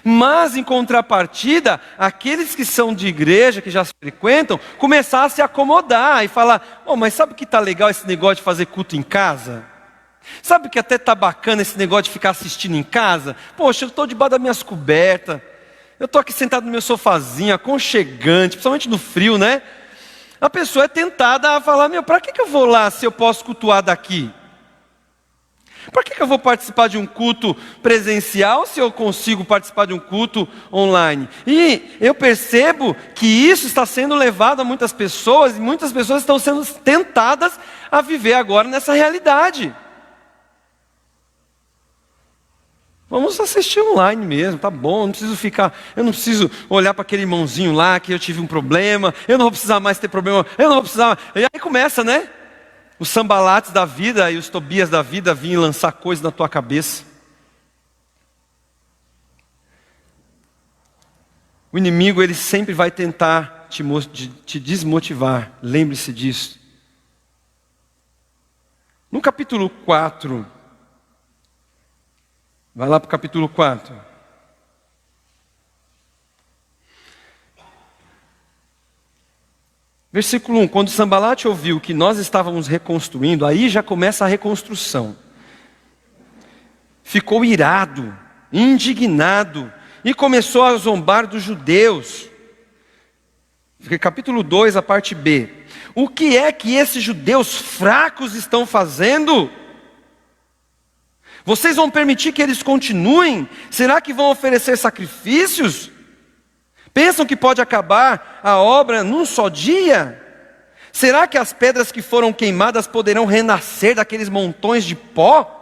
mas em contrapartida, aqueles que são de igreja, que já se frequentam, começar a se acomodar e falar, mas sabe que está legal esse negócio de fazer culto em casa? Sabe que até está bacana esse negócio de ficar assistindo em casa? Poxa, eu estou debaixo das minhas cobertas, eu estou aqui sentado no meu sofazinho, aconchegante, principalmente no frio, né? A pessoa é tentada a falar, para que eu vou lá se eu posso cultuar daqui? Para que eu vou participar de um culto presencial se eu consigo participar de um culto online? E eu percebo que isso está sendo levado a muitas pessoas, e muitas pessoas estão sendo tentadas a viver agora nessa realidade. Vamos assistir online mesmo, tá bom, eu não preciso olhar para aquele irmãozinho lá que eu tive um problema, eu não vou precisar mais ter problema, eu não vou precisar. E aí começa, né? Os Sanbalates da vida e os Tobias da vida virem lançar coisas na tua cabeça. O inimigo, ele sempre vai tentar te desmotivar, lembre-se disso. No capítulo 4, vai lá para o capítulo 4. Versículo 1. Quando Sanbalat ouviu que nós estávamos reconstruindo, aí já começa a reconstrução. Ficou irado, indignado, e começou a zombar dos judeus. Capítulo 2, a parte B. O que é que esses judeus fracos estão fazendo? Vocês vão permitir que eles continuem? Será que vão oferecer sacrifícios? Pensam que pode acabar a obra num só dia? Será que as pedras que foram queimadas poderão renascer daqueles montões de pó?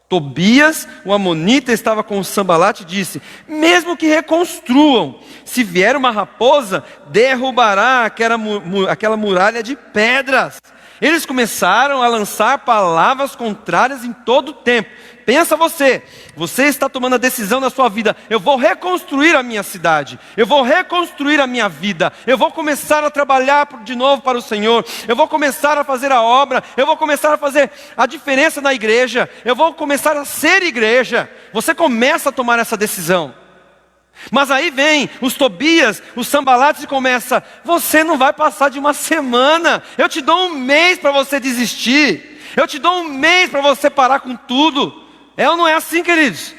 Tobias, o amonita, estava com o Sanbalat e disse, mesmo que reconstruam, se vier uma raposa, derrubará aquela muralha de pedras. Eles começaram a lançar palavras contrárias em todo o tempo. Pensa você está tomando a decisão da sua vida, eu vou reconstruir a minha cidade, eu vou reconstruir a minha vida, eu vou começar a trabalhar de novo para o Senhor, eu vou começar a fazer a obra, eu vou começar a fazer a diferença na igreja, eu vou começar a ser igreja. Você começa a tomar essa decisão. Mas aí vem os Tobias, os Sanbalates e começa, você não vai passar de uma semana, eu te dou um mês para você desistir, eu te dou um mês para você parar com tudo. É ou não é assim, queridos?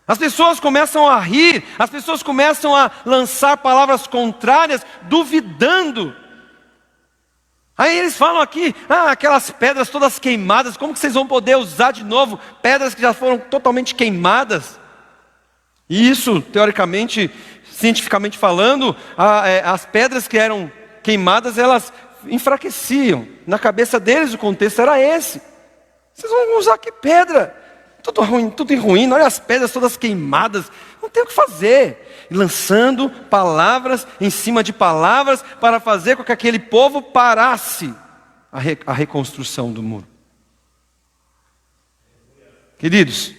As pessoas começam a rir, as pessoas começam a lançar palavras contrárias, duvidando. Aí eles falam aqui, aquelas pedras todas queimadas, como que vocês vão poder usar de novo pedras que já foram totalmente queimadas? E isso, teoricamente, cientificamente falando, as pedras que eram queimadas, elas enfraqueciam. Na cabeça deles o contexto era esse. Vocês vão usar que pedra? Tudo ruim, tudo em ruína, olha as pedras todas queimadas, não tem o que fazer. lançando palavras em cima de palavras para fazer com que aquele povo parasse a reconstrução do muro. Queridos,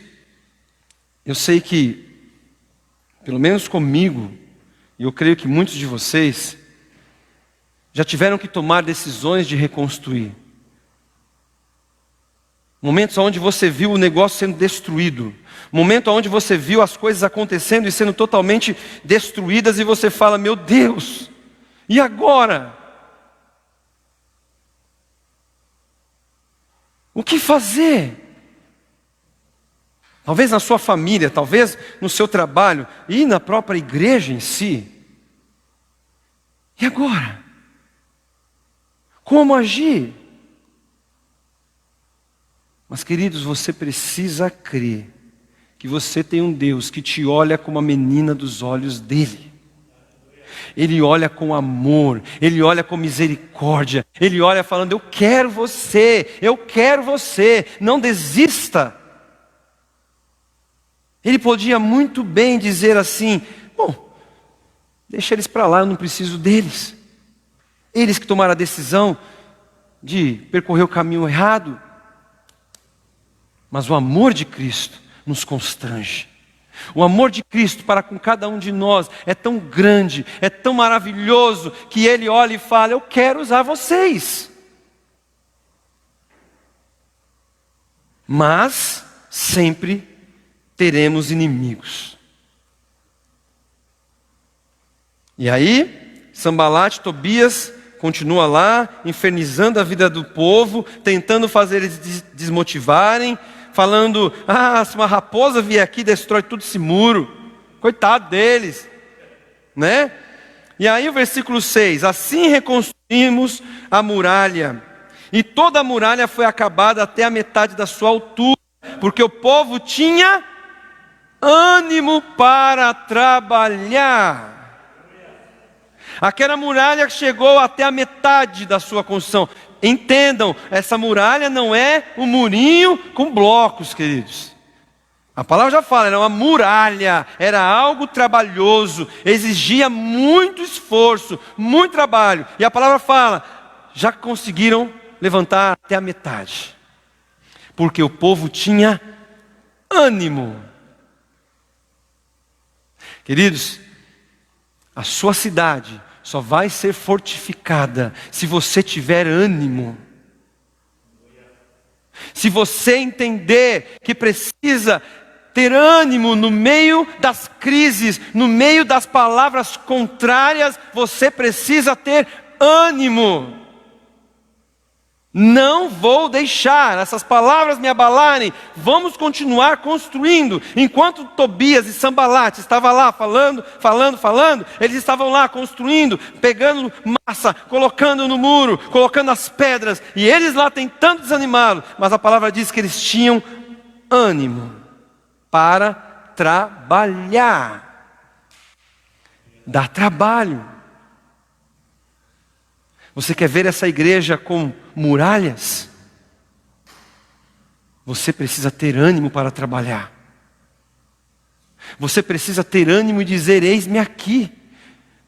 eu sei que, pelo menos comigo, e eu creio que muitos de vocês, já tiveram que tomar decisões de reconstruir. Momentos onde você viu o negócio sendo destruído. Momento onde você viu as coisas acontecendo e sendo totalmente destruídas e você fala, meu Deus, e agora? O que fazer? Talvez na sua família, talvez no seu trabalho e na própria igreja em si. E agora? Como agir? Mas, queridos, você precisa crer que você tem um Deus que te olha como a menina dos olhos dele. Ele olha com amor, Ele olha com misericórdia, Ele olha falando, eu quero você, não desista. Ele podia muito bem dizer assim, bom, deixa eles para lá, eu não preciso deles. Eles que tomaram a decisão de percorrer o caminho errado. Mas o amor de Cristo nos constrange. O amor de Cristo para com cada um de nós é tão grande, é tão maravilhoso, que Ele olha e fala, eu quero usar vocês. Mas sempre teremos inimigos. E aí, Sanbalate, Tobias continua lá, infernizando a vida do povo, tentando fazer eles desmotivarem, falando, se uma raposa vier aqui, destrói todo esse muro, coitado deles, né? E aí o versículo 6, assim reconstruímos a muralha, e toda a muralha foi acabada até a metade da sua altura, porque o povo tinha ânimo para trabalhar. Aquela muralha chegou até a metade da sua construção. Entendam, essa muralha não é um murinho com blocos, queridos. A palavra já fala, era uma muralha, era algo trabalhoso, exigia muito esforço, muito trabalho. E a palavra fala, já conseguiram levantar até a metade. Porque o povo tinha ânimo. Queridos, a sua cidade só vai ser fortificada se você tiver ânimo. Se você entender que precisa ter ânimo no meio das crises, no meio das palavras contrárias, você precisa ter ânimo. Não vou deixar essas palavras me abalarem, vamos continuar construindo. Enquanto Tobias e Sanbalate estavam lá falando, eles estavam lá construindo, pegando massa, colocando no muro, colocando as pedras, e eles lá tentando desanimá-lo, mas a palavra diz que eles tinham ânimo para trabalhar. Dá trabalho. Você quer ver essa igreja com muralhas? Você precisa ter ânimo para trabalhar. Você precisa ter ânimo e dizer, eis-me aqui.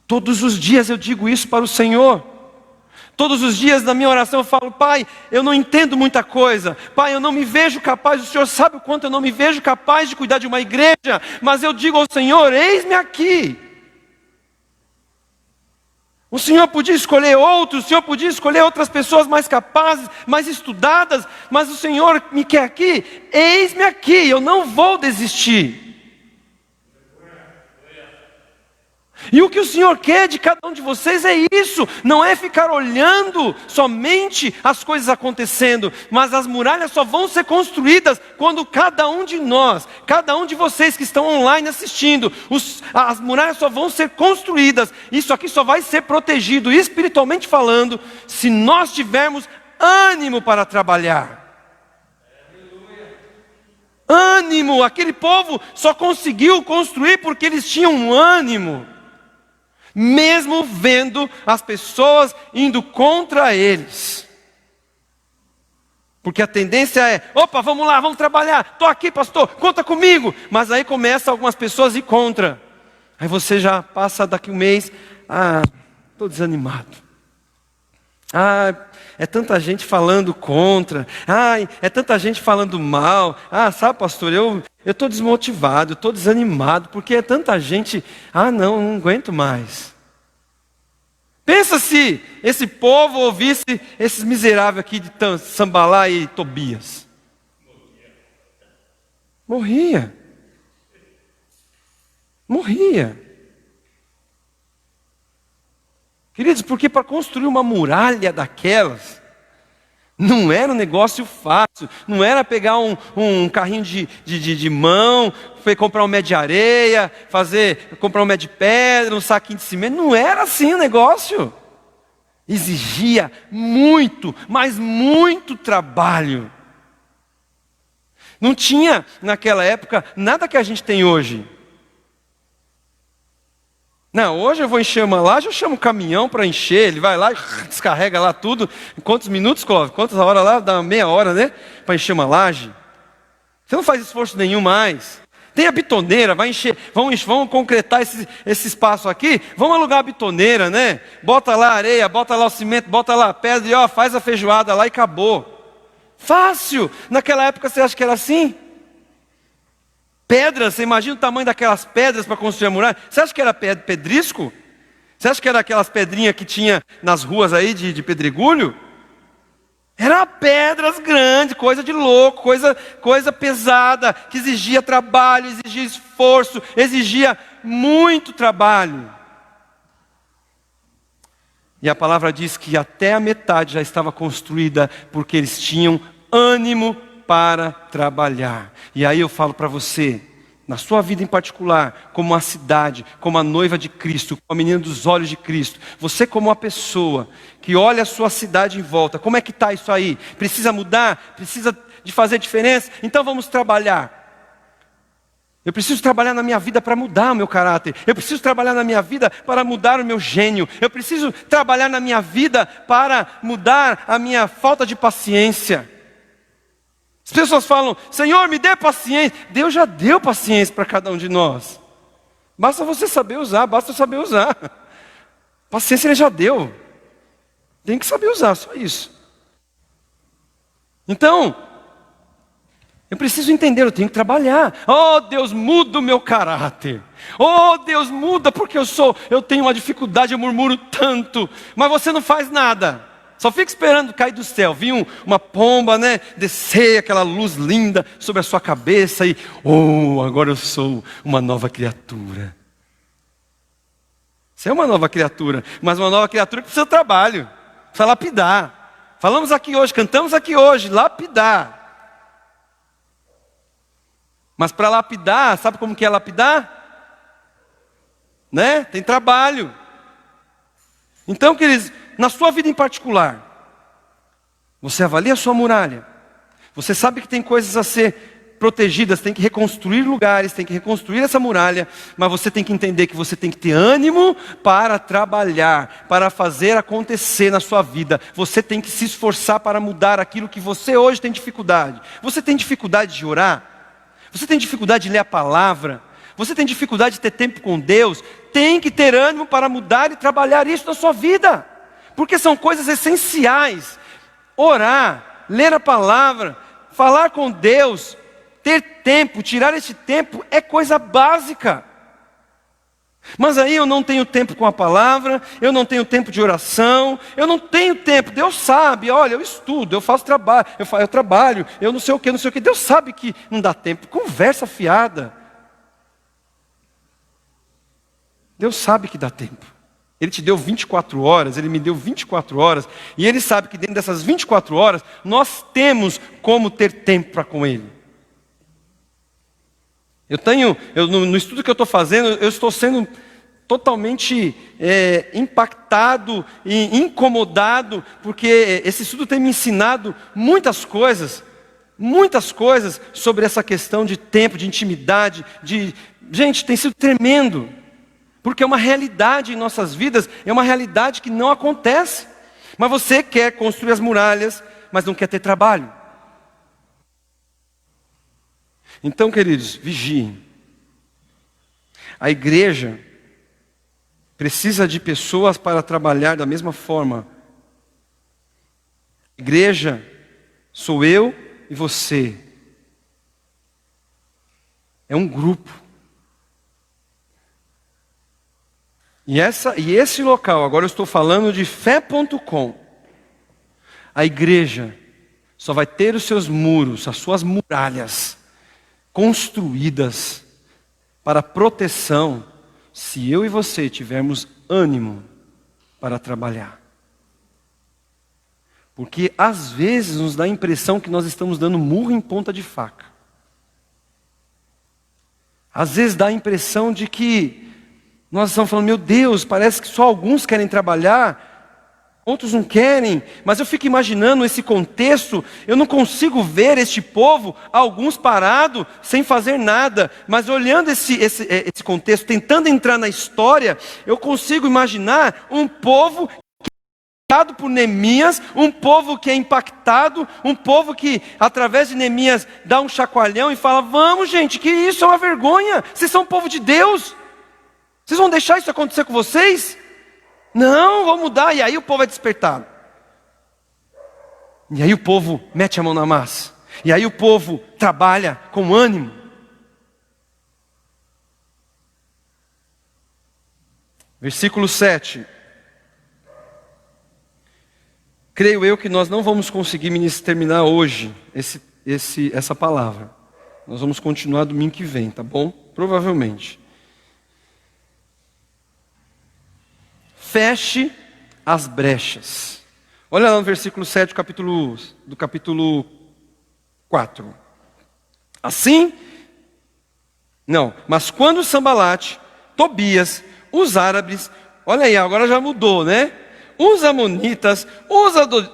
Todos os dias eu digo isso para o Senhor. Todos os dias na minha oração eu falo, Pai, eu não entendo muita coisa. Pai, eu não me vejo capaz, o Senhor sabe o quanto eu não me vejo capaz de cuidar de uma igreja. Mas eu digo ao Senhor, eis-me aqui. O Senhor podia escolher outros, o Senhor podia escolher outras pessoas mais capazes, mais estudadas, mas o Senhor me quer aqui, eis-me aqui, eu não vou desistir. E o que o Senhor quer de cada um de vocês é isso, não é ficar olhando somente as coisas acontecendo, mas as muralhas só vão ser construídas quando cada um de nós, cada um de vocês que estão online assistindo, as muralhas só vão ser construídas, isso aqui só vai ser protegido espiritualmente falando, se nós tivermos ânimo para trabalhar. Ânimo, aquele povo só conseguiu construir porque eles tinham ânimo. Mesmo vendo as pessoas indo contra eles. Porque a tendência é, opa, vamos lá, vamos trabalhar, estou aqui pastor, conta comigo. Mas aí começa algumas pessoas a ir contra. Aí você já passa daqui um mês, estou desanimado. É tanta gente falando contra. É tanta gente falando mal. Sabe, pastor, eu estou desmotivado, eu estou desanimado, porque é tanta gente. Não aguento mais. Pensa se esse povo ouvisse esses miseráveis aqui de Sambalá e Tobias. Morria. Queridos, porque para construir uma muralha daquelas, não era um negócio fácil, não era pegar um carrinho de mão, comprar um metro de areia, comprar um metro de pedra, um saquinho de cimento, não era assim o negócio. Exigia muito, mas muito trabalho. Não tinha naquela época nada que a gente tem hoje. Não, hoje eu vou encher uma laje, eu chamo um caminhão para encher, ele vai lá e descarrega lá tudo. Em quantos minutos, Clóvis? Quantas horas lá? Dá meia hora, né? Para encher uma laje. Você não faz esforço nenhum mais. Tem a bitoneira, vai encher, vamos concretar esse espaço aqui, vamos alugar a bitoneira, né? Bota lá a areia, bota lá o cimento, bota lá a pedra e faz a feijoada lá e acabou. Fácil! Naquela época você acha que era assim? Pedras, você imagina o tamanho daquelas pedras para construir a muralha? Você acha que era pedrisco? Você acha que era aquelas pedrinhas que tinha nas ruas aí de pedregulho? Era pedras grandes, coisa de louco, coisa pesada, que exigia trabalho, exigia esforço, exigia muito trabalho. E a palavra diz que até a metade já estava construída, porque eles tinham ânimo para trabalhar. E aí eu falo para você, na sua vida em particular, como a cidade, como a noiva de Cristo, como a menina dos olhos de Cristo, você como uma pessoa que olha a sua cidade em volta, como é que está isso aí? Precisa mudar? Precisa de fazer diferença? Então vamos trabalhar. Eu preciso trabalhar na minha vida para mudar o meu caráter. Eu preciso trabalhar na minha vida para mudar o meu gênio. Eu preciso trabalhar na minha vida para mudar a minha falta de paciência. As pessoas falam, Senhor, me dê paciência. Deus já deu paciência para cada um de nós. Basta você saber usar, basta saber usar. Paciência Ele já deu. Tem que saber usar, só isso. Então, eu preciso entender, eu tenho que trabalhar. Oh, Deus, muda o meu caráter. Oh, Deus, muda porque eu tenho uma dificuldade, eu murmuro tanto. Mas você não faz nada. Só fica esperando cair do céu, vir uma pomba, né? Descer aquela luz linda sobre a sua cabeça e, agora eu sou uma nova criatura. Você é uma nova criatura, mas uma nova criatura precisa de trabalho, precisa lapidar. Falamos aqui hoje, cantamos aqui hoje, lapidar. Mas para lapidar, sabe como que é lapidar? Né? Tem trabalho. Então, queridos, na sua vida em particular, você avalia a sua muralha. Você sabe que tem coisas a ser protegidas, tem que reconstruir lugares, tem que reconstruir essa muralha, mas você tem que entender que você tem que ter ânimo para trabalhar, para fazer acontecer na sua vida. Você tem que se esforçar para mudar aquilo que você hoje tem dificuldade. Você tem dificuldade de orar? Você tem dificuldade de ler a palavra? Você tem dificuldade de ter tempo com Deus? Tem que ter ânimo para mudar e trabalhar isso na sua vida. Porque são coisas essenciais. Orar, ler a palavra, falar com Deus, ter tempo, tirar esse tempo é coisa básica. Mas aí eu não tenho tempo com a palavra, eu não tenho tempo de oração, eu não tenho tempo. Deus sabe, olha, eu estudo, eu faço trabalho, eu trabalho, eu não sei o que. Deus sabe que não dá tempo. Conversa fiada. Deus sabe que dá tempo. Ele te deu 24 horas, Ele me deu 24 horas, e Ele sabe que dentro dessas 24 horas, nós temos como ter tempo para com Ele. No estudo que eu estou fazendo, eu estou sendo totalmente impactado e incomodado, porque esse estudo tem me ensinado muitas coisas sobre essa questão de tempo, de intimidade, gente, tem sido tremendo. Porque é uma realidade em nossas vidas, é uma realidade que não acontece. Mas você quer construir as muralhas, mas não quer ter trabalho. Então, queridos, vigiem. A igreja precisa de pessoas para trabalhar da mesma forma. Igreja sou eu e você. É um grupo. E esse local, agora eu estou falando de fé.com. A igreja só vai ter os seus muros, as suas muralhas construídas para proteção, se eu e você tivermos ânimo para trabalhar. Porque às vezes nos dá a impressão que nós estamos dando murro em ponta de faca. Às vezes dá a impressão de que nós estamos falando, meu Deus, parece que só alguns querem trabalhar, outros não querem. Mas eu fico imaginando esse contexto, eu não consigo ver este povo, alguns parados, sem fazer nada. Mas olhando esse contexto, tentando entrar na história, eu consigo imaginar um povo por Neemias, um povo que é impactado, um povo que através de Neemias dá um chacoalhão e fala, vamos gente, que isso é uma vergonha, vocês são um povo de Deus, vocês vão deixar isso acontecer com vocês? Não, vamos mudar. E aí o povo é despertado, e aí o povo mete a mão na massa, e aí o povo trabalha com ânimo. Versículo 7. Creio eu que nós não vamos conseguir terminar hoje essa palavra. Nós vamos continuar domingo que vem, tá bom? Provavelmente. Feche as brechas. Olha lá no versículo 7 do capítulo 4. Mas quando Sambalate, Tobias, os árabes, olha aí, agora já mudou, né? Os amonitas,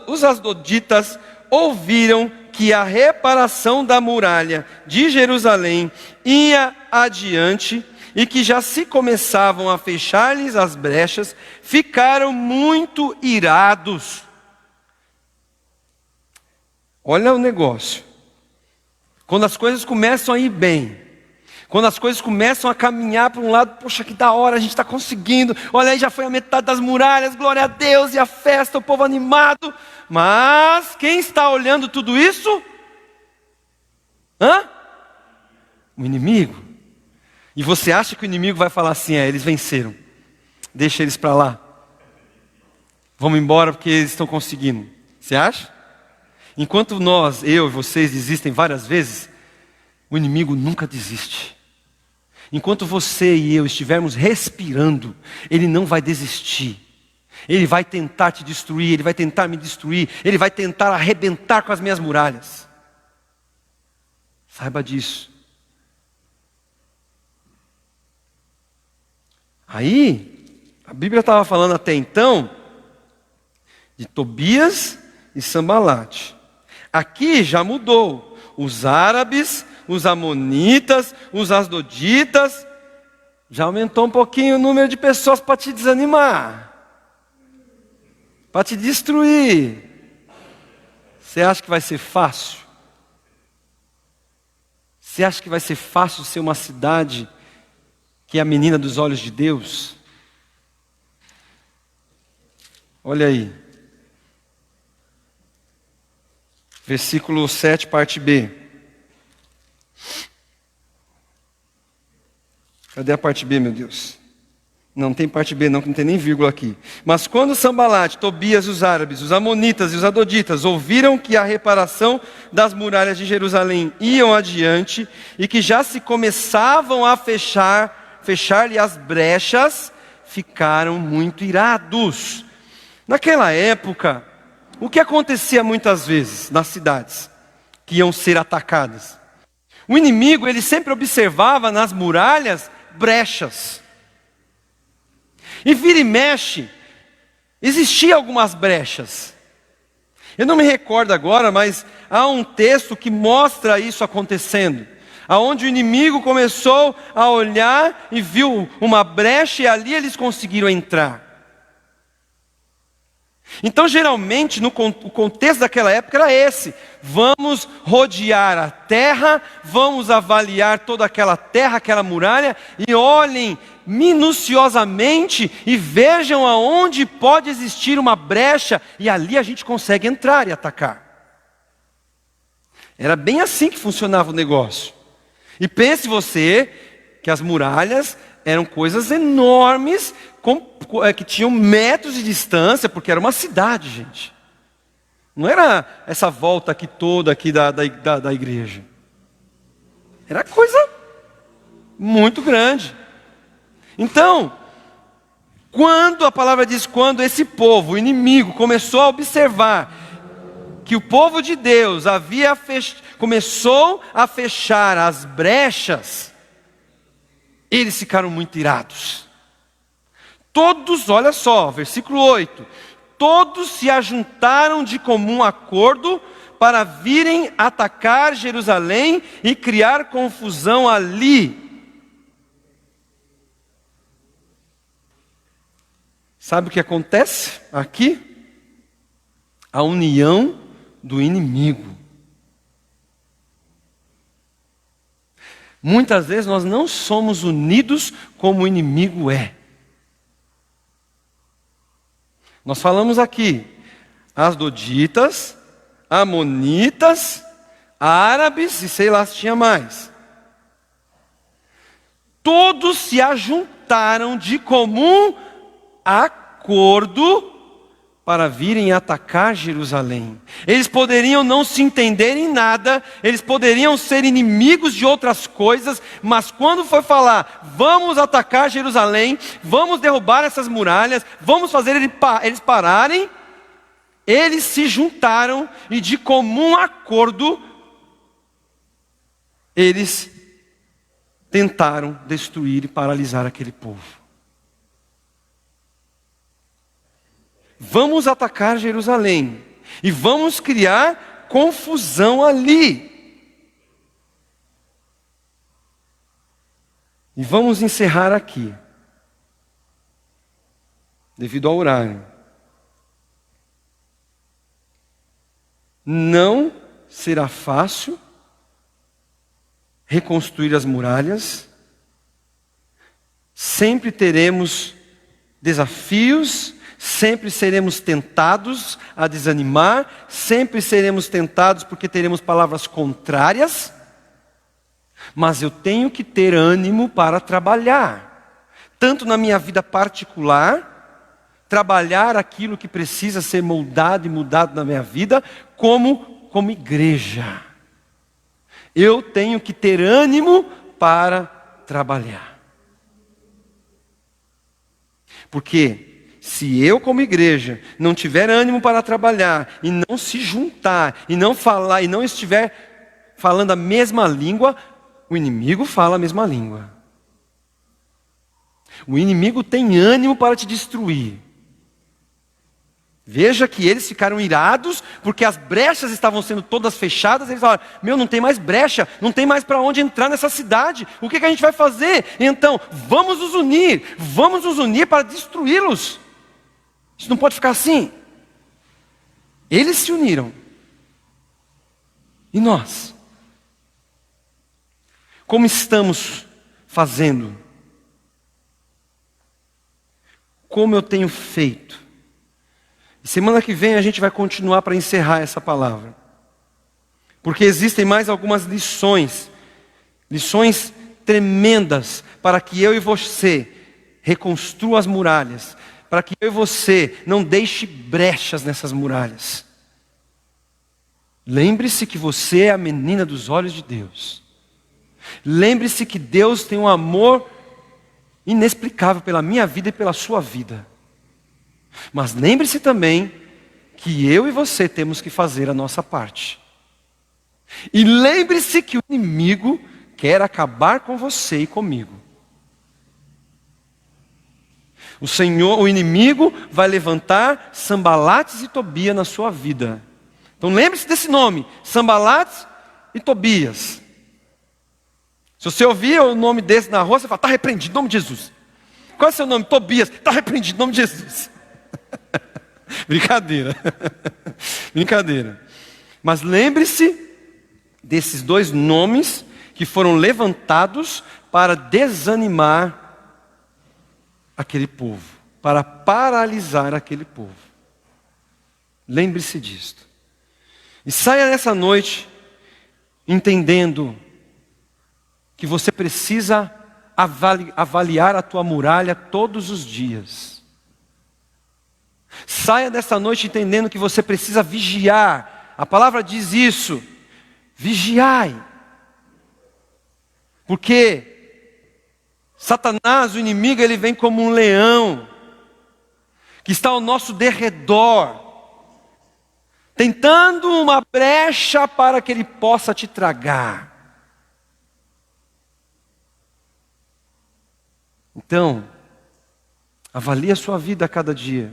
os asdoditas ouviram que a reparação da muralha de Jerusalém ia adiante e que já se começavam a fechar-lhes as brechas, ficaram muito irados. Olha o negócio. Quando as coisas começam a ir bem, quando as coisas começam a caminhar para um lado, poxa, que da hora, a gente está conseguindo. Olha aí, já foi a metade das muralhas, glória a Deus, e a festa, o povo animado. Mas quem está olhando tudo isso? O inimigo. E você acha que o inimigo vai falar assim, eles venceram, deixa eles para lá, vamos embora porque eles estão conseguindo. Você acha? Enquanto eu e vocês desistem várias vezes, o inimigo nunca desiste. Enquanto você e eu estivermos respirando, ele não vai desistir. Ele vai tentar te destruir, ele vai tentar me destruir, ele vai tentar arrebentar com as minhas muralhas. Saiba disso. Aí, a Bíblia estava falando até então de Tobias e Sambalate. Aqui já mudou. Os árabes, os amonitas, os asdoditas, já aumentou um pouquinho o número de pessoas para te desanimar, para te destruir. Você acha que vai ser fácil? Você acha que vai ser fácil ser uma cidade que é a menina dos olhos de Deus? Olha aí. Versículo 7, parte B. Cadê a parte B, meu Deus? Não tem parte B não, que não tem nem vírgula aqui. Mas quando Sambalate, Tobias, os árabes, os amonitas e os adoditas ouviram que a reparação das muralhas de Jerusalém iam adiante e que já se começavam a fechar-lhe as brechas, ficaram muito irados. Naquela época, o que acontecia muitas vezes nas cidades que iam ser atacadas? O inimigo, ele sempre observava nas muralhas brechas. E vira e mexe, existiam algumas brechas. Eu não me recordo agora, mas há um texto que mostra isso acontecendo. Aonde o inimigo começou a olhar e viu uma brecha e ali eles conseguiram entrar. Então, geralmente, o contexto daquela época era esse: vamos rodear a terra, vamos avaliar toda aquela terra, aquela muralha, e olhem minuciosamente e vejam aonde pode existir uma brecha, e ali a gente consegue entrar e atacar. Era bem assim que funcionava o negócio. E pense você que as muralhas eram coisas enormes, que tinham metros de distância, porque era uma cidade, gente. Não era essa volta aqui toda aqui da igreja. Era coisa muito grande. Então, quando a palavra diz, quando esse povo, o inimigo, começou a observar que o povo de Deus começou a fechar as brechas, eles ficaram muito irados. Todos, olha só, versículo 8: todos se ajuntaram de comum acordo para virem atacar Jerusalém e criar confusão ali. Sabe o que acontece aqui? A união do inimigo. Muitas vezes nós não somos unidos como o inimigo é. Nós falamos aqui, asdoditas, amonitas, árabes e sei lá se tinha mais. Todos se ajuntaram de comum acordo para virem atacar Jerusalém. Eles poderiam não se entender em nada, eles poderiam ser inimigos de outras coisas, mas quando foi falar, vamos atacar Jerusalém, vamos derrubar essas muralhas, vamos fazer eles pararem, eles se juntaram e de comum acordo, eles tentaram destruir e paralisar aquele povo. Vamos atacar Jerusalém e vamos criar confusão ali. E vamos encerrar aqui, devido ao horário. Não será fácil reconstruir as muralhas. Sempre teremos desafios, sempre seremos tentados a desanimar, sempre seremos tentados porque teremos palavras contrárias, mas eu tenho que ter ânimo para trabalhar, tanto na minha vida particular, trabalhar aquilo que precisa ser moldado e mudado na minha vida, como igreja. Eu tenho que ter ânimo para trabalhar. Porque se eu como igreja não tiver ânimo para trabalhar e não se juntar e não falar e não estiver falando a mesma língua, o inimigo fala a mesma língua. O inimigo tem ânimo para te destruir. Veja que eles ficaram irados porque as brechas estavam sendo todas fechadas. Eles falaram, não tem mais brecha, não tem mais para onde entrar nessa cidade. O que a gente vai fazer? Então, vamos nos unir para destruí-los. Isso não pode ficar assim. Eles se uniram. E nós? Como estamos fazendo? Como eu tenho feito? Semana que vem a gente vai continuar para encerrar essa palavra. Porque existem mais algumas lições tremendas para que eu e você reconstrua as muralhas, para que eu e você não deixe brechas nessas muralhas. Lembre-se que você é a menina dos olhos de Deus. Lembre-se que Deus tem um amor inexplicável pela minha vida e pela sua vida. Mas lembre-se também que eu e você temos que fazer a nossa parte. E lembre-se que o inimigo quer acabar com você e comigo. O inimigo vai levantar Sanbalates e Tobias na sua vida. Então lembre-se desse nome, Sanbalates e Tobias. Se você ouvir o nome desse na rua, você fala, está repreendido em nome de Jesus. Qual é o seu nome? Tobias. Está repreendido em nome de Jesus. Brincadeira. Brincadeira. Mas lembre-se desses dois nomes que foram levantados para desanimar aquele povo, para paralisar aquele povo. Lembre-se disto. E saia nessa noite entendendo que você precisa avaliar a tua muralha todos os dias. Saia dessa noite entendendo que você precisa vigiar. A palavra diz isso. Vigiai. Porque Satanás, o inimigo, ele vem como um leão que está ao nosso derredor, tentando uma brecha para que ele possa te tragar. Então, avalie a sua vida a cada dia.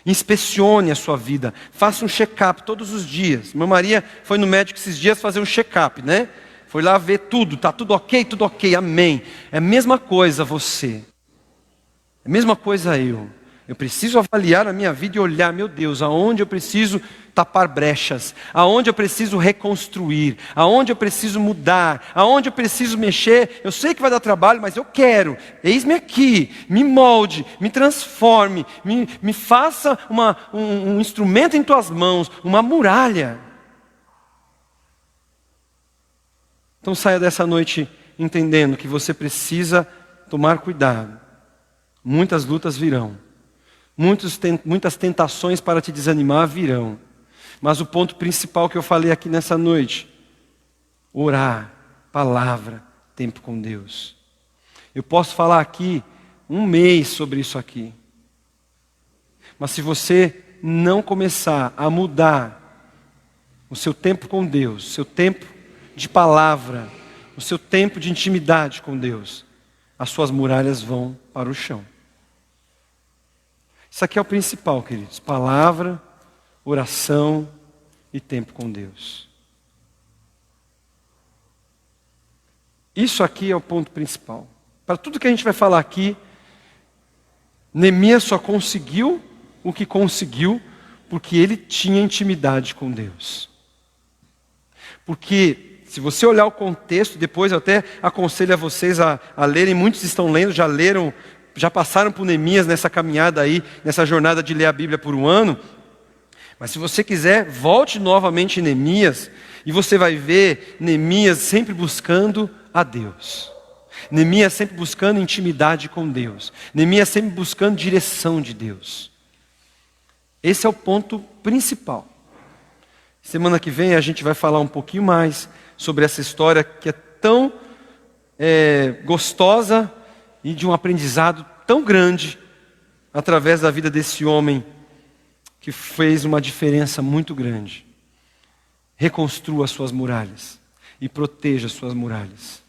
Inspecione a sua vida. Faça um check-up todos os dias. Irmã Maria foi no médico esses dias fazer um check-up, né? Foi lá ver tudo. Está tudo ok, amém. É a mesma coisa você. É a mesma coisa eu. Eu preciso avaliar a minha vida e olhar, meu Deus, aonde eu preciso tapar brechas, aonde eu preciso reconstruir, aonde eu preciso mudar, aonde eu preciso mexer. Eu sei que vai dar trabalho, mas eu quero. Eis-me aqui, me molde, me transforme, me faça um instrumento em tuas mãos, uma muralha. Então saia dessa noite entendendo que você precisa tomar cuidado. Muitas lutas virão. Muitas tentações para te desanimar virão. Mas o ponto principal que eu falei aqui nessa noite: orar, palavra, tempo com Deus. Eu posso falar aqui um mês sobre isso aqui. Mas se você não começar a mudar o seu tempo com Deus, o seu tempo de palavra, o seu tempo de intimidade com Deus, as suas muralhas vão para o chão. Isso aqui é o principal, queridos. Palavra, oração e tempo com Deus. Isso aqui é o ponto principal. Para tudo que a gente vai falar aqui, Neemias só conseguiu o que conseguiu porque ele tinha intimidade com Deus. Porque se você olhar o contexto, depois eu até aconselho a vocês a lerem, muitos estão lendo, já leram, já passaram por Neemias nessa caminhada aí, nessa jornada de ler a Bíblia por um ano. Mas se você quiser, volte novamente em Neemias e você vai ver Neemias sempre buscando a Deus. Neemias sempre buscando intimidade com Deus. Neemias sempre buscando direção de Deus. Esse é o ponto principal. Semana que vem a gente vai falar um pouquinho mais sobre essa história que é tão gostosa e de um aprendizado tão grande através da vida desse homem que fez uma diferença muito grande. Reconstrua as suas muralhas e proteja as suas muralhas.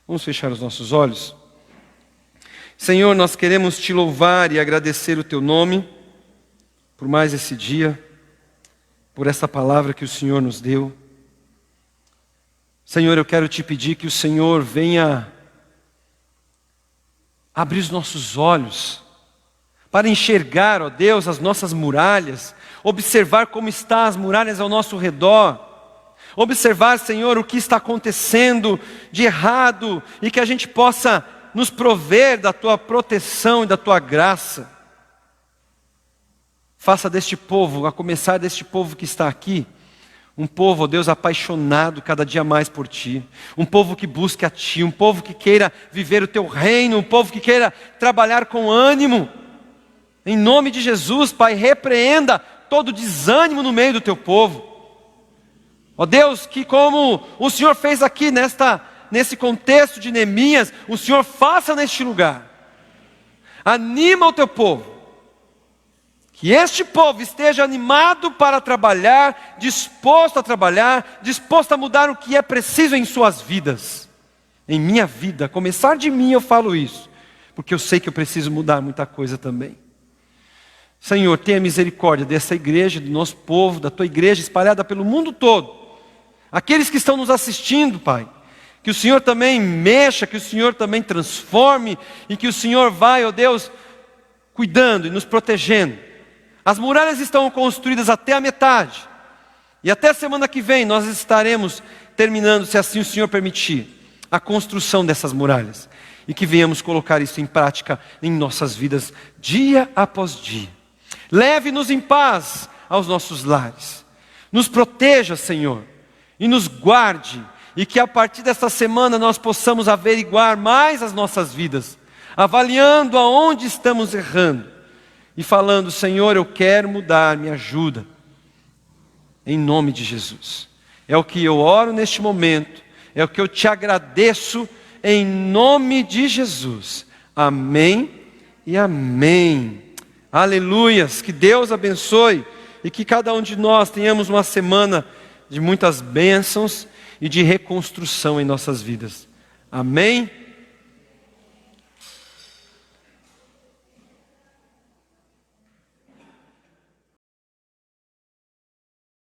Vamos fechar os nossos olhos? Senhor, nós queremos te louvar e agradecer o teu nome por mais esse dia, por essa palavra que o Senhor nos deu. Senhor, eu quero te pedir que o Senhor venha abrir os nossos olhos para enxergar, ó Deus, as nossas muralhas, observar como estão as muralhas ao nosso redor, observar, Senhor, o que está acontecendo de errado e que a gente possa nos prover da tua proteção e da tua graça. Faça deste povo, a começar deste povo que está aqui, um povo, ó Deus, apaixonado cada dia mais por Ti. Um povo que busque a Ti, um povo que queira viver o Teu reino, um povo que queira trabalhar com ânimo. Em nome de Jesus, Pai, repreenda todo desânimo no meio do Teu povo. Ó Deus, que como o Senhor fez aqui nesse contexto de Neemias, o Senhor faça neste lugar. Anima o Teu povo. Que este povo esteja animado para trabalhar, disposto a mudar o que é preciso em suas vidas. Em minha vida, começar de mim eu falo isso, porque eu sei que eu preciso mudar muita coisa também. Senhor, tenha misericórdia dessa igreja, do nosso povo, da tua igreja espalhada pelo mundo todo. Aqueles que estão nos assistindo, Pai, que o Senhor também mexa, que o Senhor também transforme, e que o Senhor vai, ó Deus, cuidando e nos protegendo. As muralhas estão construídas até a metade. E até semana que vem nós estaremos terminando, se assim o Senhor permitir, a construção dessas muralhas. E que venhamos colocar isso em prática em nossas vidas, dia após dia. Leve-nos em paz aos nossos lares. Nos proteja, Senhor, e nos guarde. E que a partir desta semana nós possamos averiguar mais as nossas vidas, avaliando aonde estamos errando. E falando, Senhor, eu quero mudar, me ajuda. Em nome de Jesus. É o que eu oro neste momento. É o que eu te agradeço em nome de Jesus. Amém e amém. Aleluias. Que Deus abençoe. E que cada um de nós tenhamos uma semana de muitas bênçãos e de reconstrução em nossas vidas. Amém.